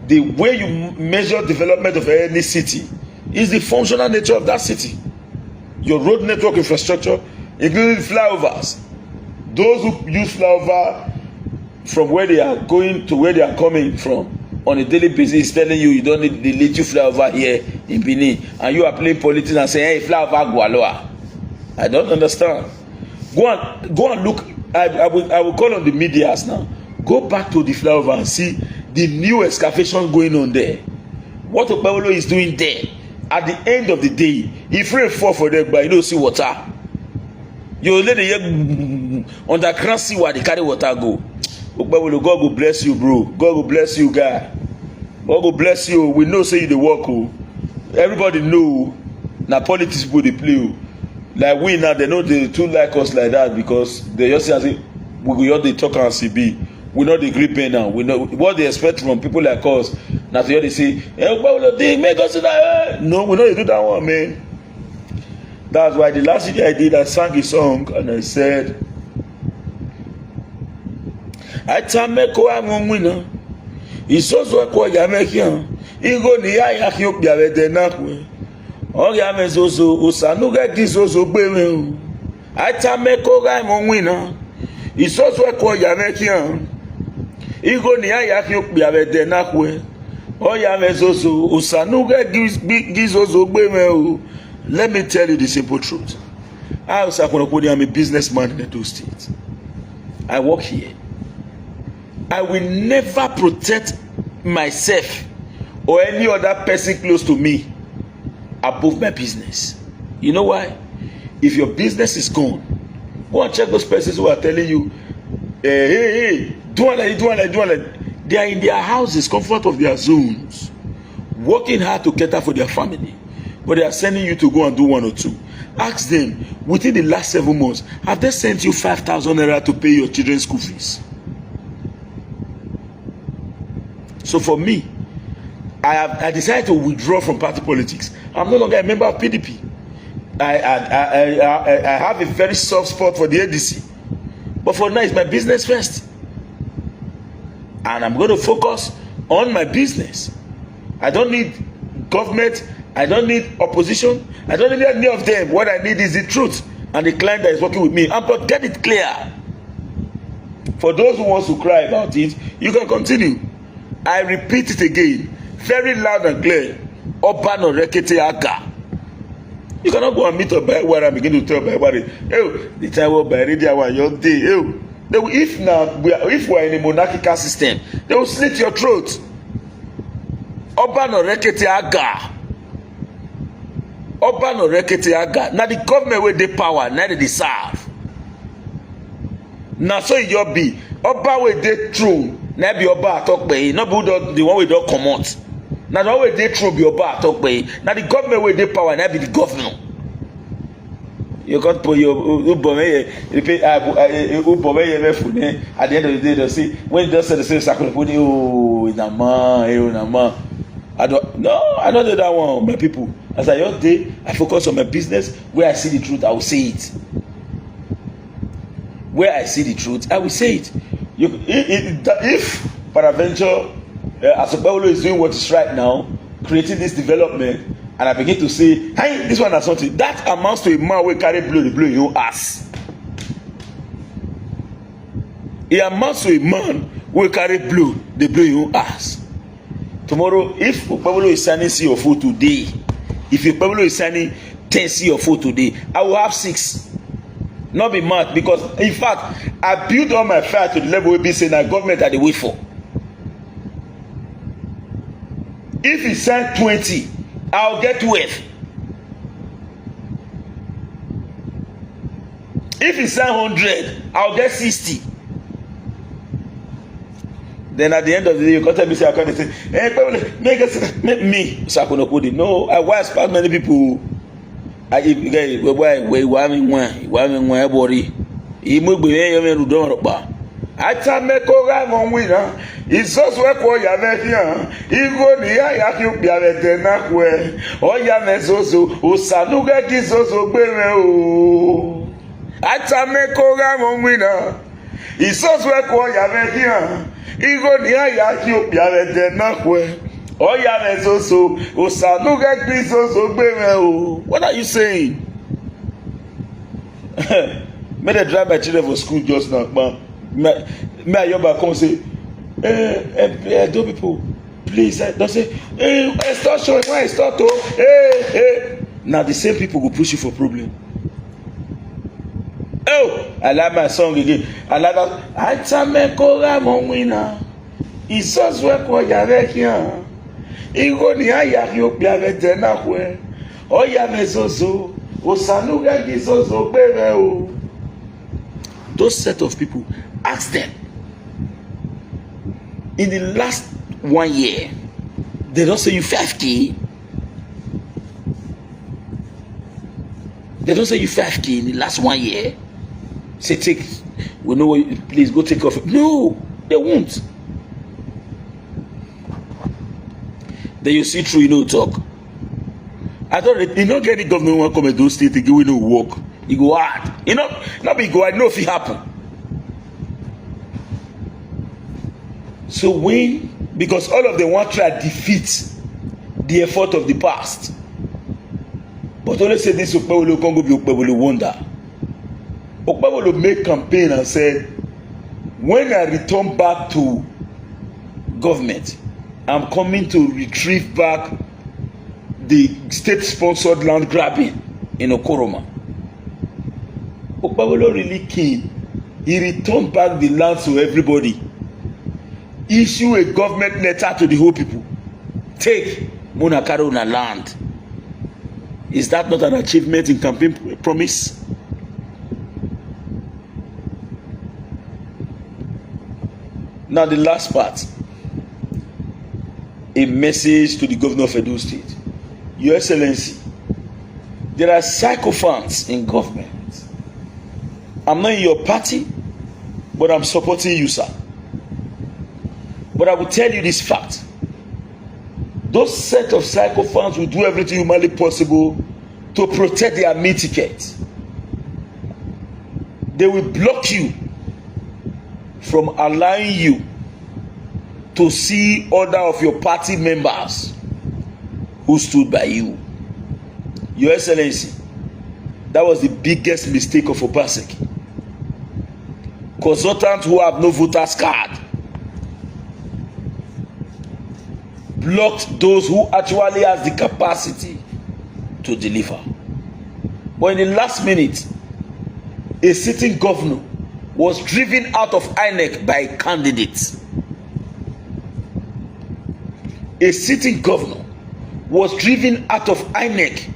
The way you measure development of any city is the functional nature of that city. Your road network infrastructure, including flyovers. Those who use flyover from where they are going to where they are coming from on a daily basis is telling you don't need the little flyover here in Benin, and you are playing politics and saying, hey, flyover go aloha. I don't understand. Go and look I will call on the medias now. Go back to the flyover and see the new excavation going on there. What Okpebholo is doing there. At the end of the day, if rain fall for them, but you don't see water. You let the underground see where they carry water go. Okpebholo, God will bless you, bro. God will bless you, guy. God will bless you. We know say you the work. Everybody know. Now politics people they play. Like we now, they know they too like us like that because they just say we go they talk and CB. We know the grip now. We know what they expect from people like us. Now they say, "Hey, they make us that." No, we know they do that one, man. That's why the last video I did, I sang a song and I said, "I tell me go I'm winner. It's also what you make here. You go near you be able to knock." Oh yeah, me zozo usanuga gizozo gbeme. Ata meko ga mo winner. Isoso ko ya mekian. Igo ni aya ki okpi abede na kwe. Oh yeah, me zozo usanuga gizozo gbeme. Let me tell you the simple truth. I am a businessman in Edo State. I work here. I will never protect myself or any other person close to me above my business. You know why? If your business is gone, go and check those persons who are telling you, hey, do it. They are in their houses, comfort of their zones, working hard to cater for their family, but they are sending you to go and do 1 or 2. Ask them, within the last 7 months, have they sent you 5,000 naira to pay your children's school fees? So for me, I decided to withdraw from party politics. I'm no longer a member of PDP. I have a very soft spot for the ADC. But for now, it's my business first. And I'm going to focus on my business. I don't need government. I don't need opposition. I don't need any of them. What I need is the truth. And the client that is working with me. And but get it clear. For those who want to cry about it, you can continue. I repeat it again. Very loud and clear. Oba no rekete aga. You cannot go and meet Oba and begin to tell Oba, hey, the time Oba already our your day. If we are in a monarchical system, they will slit your throat. Oba no rekete aga. Oba no rekete aga. Now the government with the power, now they serve. Now so you be Oba with the throne. Now be Oba talk by. Not the one we don't come out. Now the way they throw your bar talk by. Now the government with the power, now be the governor. You can't put your Ubome at the end of the day. They'll see when they say the same sacrifice. Oh, Nama. I don't do that one, my people. As I your day, I focus on my business. Where I see the truth, I will say it. Where I see the truth, I will say it. If peradventure as Okpebholo is doing what is right now, creating this development, and I begin to say, hey, this one has something, that amounts to a man will carry blow, the blow in your ass. It amounts to a man will carry blow, the blow in your ass. Tomorrow, if Okpebholo is signing CO4 today, if Okpebholo is signing 10 CO4 today, I will have 6. Not be mad, because in fact, I built all my fire to the level where be saying that government are the way for. If he send 20, I'll get 12. If he send 100, I'll get 60. Then at the end of the day, you come tell me, say, I can't say, hey, make me. So I couldn't put it. No, I was past many people. I Atameko ga mo wina isoso ko ya mefia igo ni ya ki bia be na kwe o ya mesoso usanuga gisoso gbeme o Atameko ga mo wina isoso ko ya mefia igo ni ya ki bia be na kwe o ya mesoso usanuga gisoso gbeme o. What are you saying? May they drive my children for school just now, man. May I yoba come say, those people, please don't say, start showing why start to, hey. Now the same people will push you for problem. Oh, I like my song again. I like that. Atamekora monwina. Isoswe kwa yarekia. Igoni ayaki okbiare tena kwe. Oya mezozo. Osanuga gizozo bere o. Those set of people, ask them. In the last 1 year, they don't say you 5K. They don't say you 5K in the last 1 year. Say take, we know what, please go take off. No, they won't. Then you see through, you know, talk. I don't, you know, get the government want come and do state again, we know work. You go hard. You know, not be go hard, know if it happen. So when, because all of them want to try to defeat the effort of the past. But only say this Okpebholo can't go be Okpebholo wonder. Okpebholo made campaign and said, when I return back to government, I'm coming to retrieve back the state-sponsored land grabbing in Okoroma. Okpebholo really came. He returned back the land to everybody. Issue a government letter to the whole people. Take Monakaro na land. Is that not an achievement in campaign promise? Now the last part. A message to the governor of Edo State. Your Excellency, there are sycophants in government. I'm not in your party, but I'm supporting you, sir. But I will tell you this fact. Those set of sycophants will do everything humanly possible to protect their meal ticket. They will block you from allowing you to see other of your party members who stood by you. Your Excellency, that was the biggest mistake of Obaseki. Consultants who have no voters card blocked those who actually has the capacity to deliver. But in the last minute, a sitting governor was driven out of INEC by candidates. A sitting governor was driven out of INEC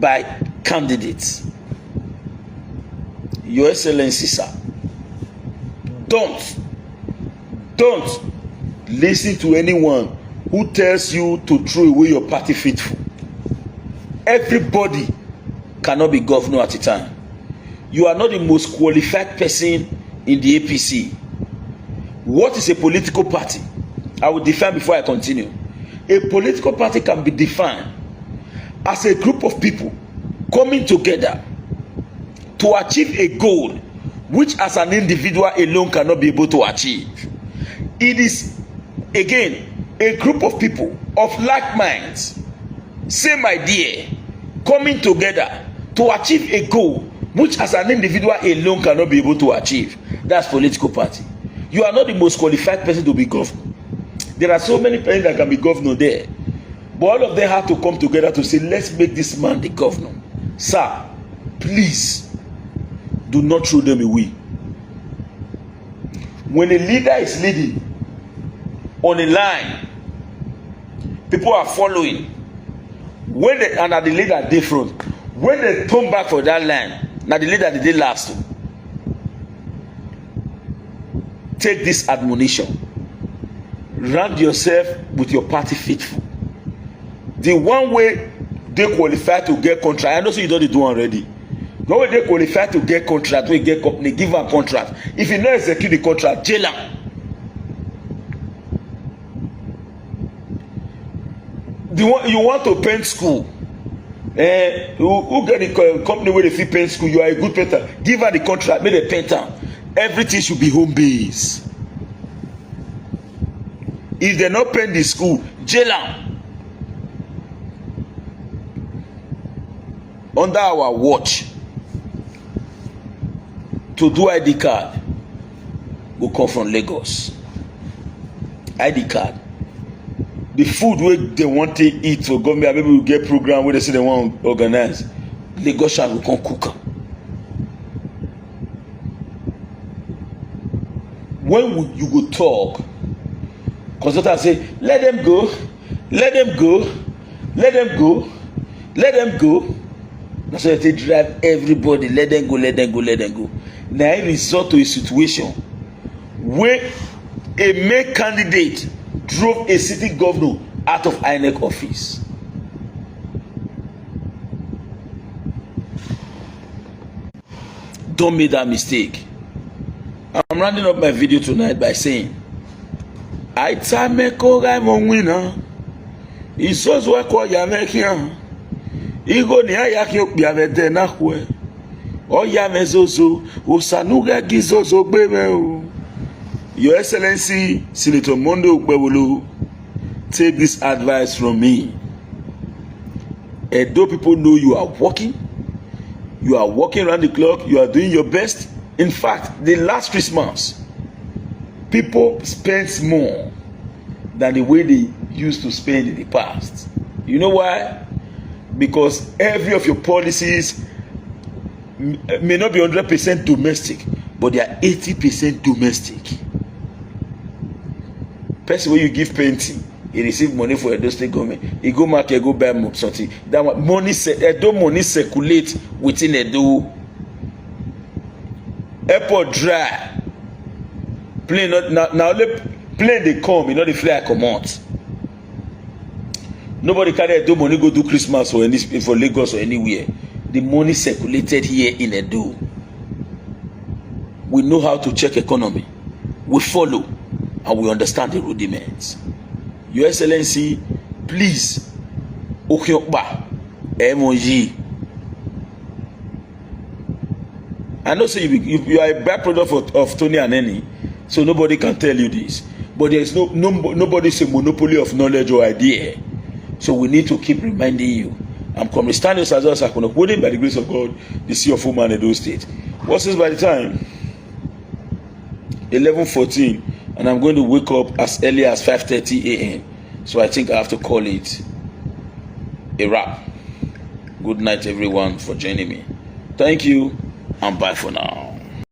by candidates. Your Excellency, sir, don't listen to anyone who tells you to throw away your party faithful. Everybody cannot be governor at a time. You are not the most qualified person in the APC. What is a political party? I will define before I continue. A political party can be defined as a group of people coming together to achieve a goal which as an individual alone cannot be able to achieve. It is, again, a group of people of like minds, same idea, coming together to achieve a goal which as an individual alone cannot be able to achieve. That's political party. You are not the most qualified person to be governor. There are so many people that can be governor there. But all of them have to come together to say, let's make this man the governor. Sir, please, do not throw them away. When a leader is leading on a line, people are following. When they, and at the leader they front, when they turn back for that line, now the leader they last. Take this admonition. Round yourself with your party faithful. The one way they qualify to get contract, I know so you don't do already. No way they qualify to get contract, we get company, give them contract. If you not execute the contract, jail them. You want to paint school, who get the company where they fit paint school, you are a good painter, give her the contract, make the painter. Everything should be home based. If they not paint the school, jail them. Under our watch, to do ID card, go come from Lagos. ID card. The food where they want to eat for government, maybe we get program where they say they want to organize. Lagos shall come cook. when you go talk, consultant say, let them go, let them go, let them go, let them go. That's why they drive everybody, let them go, let them go, let them go. Now it result to a situation where a male candidate drove a city governor out of INEC office. Don't make that mistake. I'm rounding up my video tonight by saying, I tameko guy mon winner. Isos wako ya mekia. Igo ni ayaki okbiavete na kwe. O ya mezozo. Usanuga gizozo bebe o. Your Excellency, Senator Monday Okpebholo, take this advice from me. Edo people know you are working around the clock, you are doing your best. In fact, the last Christmas, people spent more than the way they used to spend in the past. You know why? Because every of your policies may not be 100% domestic, but they are 80% domestic. Person where you give painting, he receive money for Edo State government. He go market, go buy something. That money, Edo money circulate within Edo. Airport dry. Plane not now. Only plane they come, you know the fly come out. Nobody carry Edo money go do Christmas or any for Lagos or anywhere. The money circulated here in Edo. We know how to check economy. We follow. And we understand the rudiments. Your Excellency, please, Okiokba, MOG. I know say you are a byproduct of Tony and Eni, so nobody can tell you this. But there is nobody's a monopoly of knowledge or idea. So we need to keep reminding you. I'm coming standing as I can holding by the grace of God, the sea of Oman Edo State. What's this by the time? 11:14. And I'm going to wake up as early as 5:30 a.m. So I think I have to call it a wrap. Good night, everyone, for joining me. Thank you, and bye for now.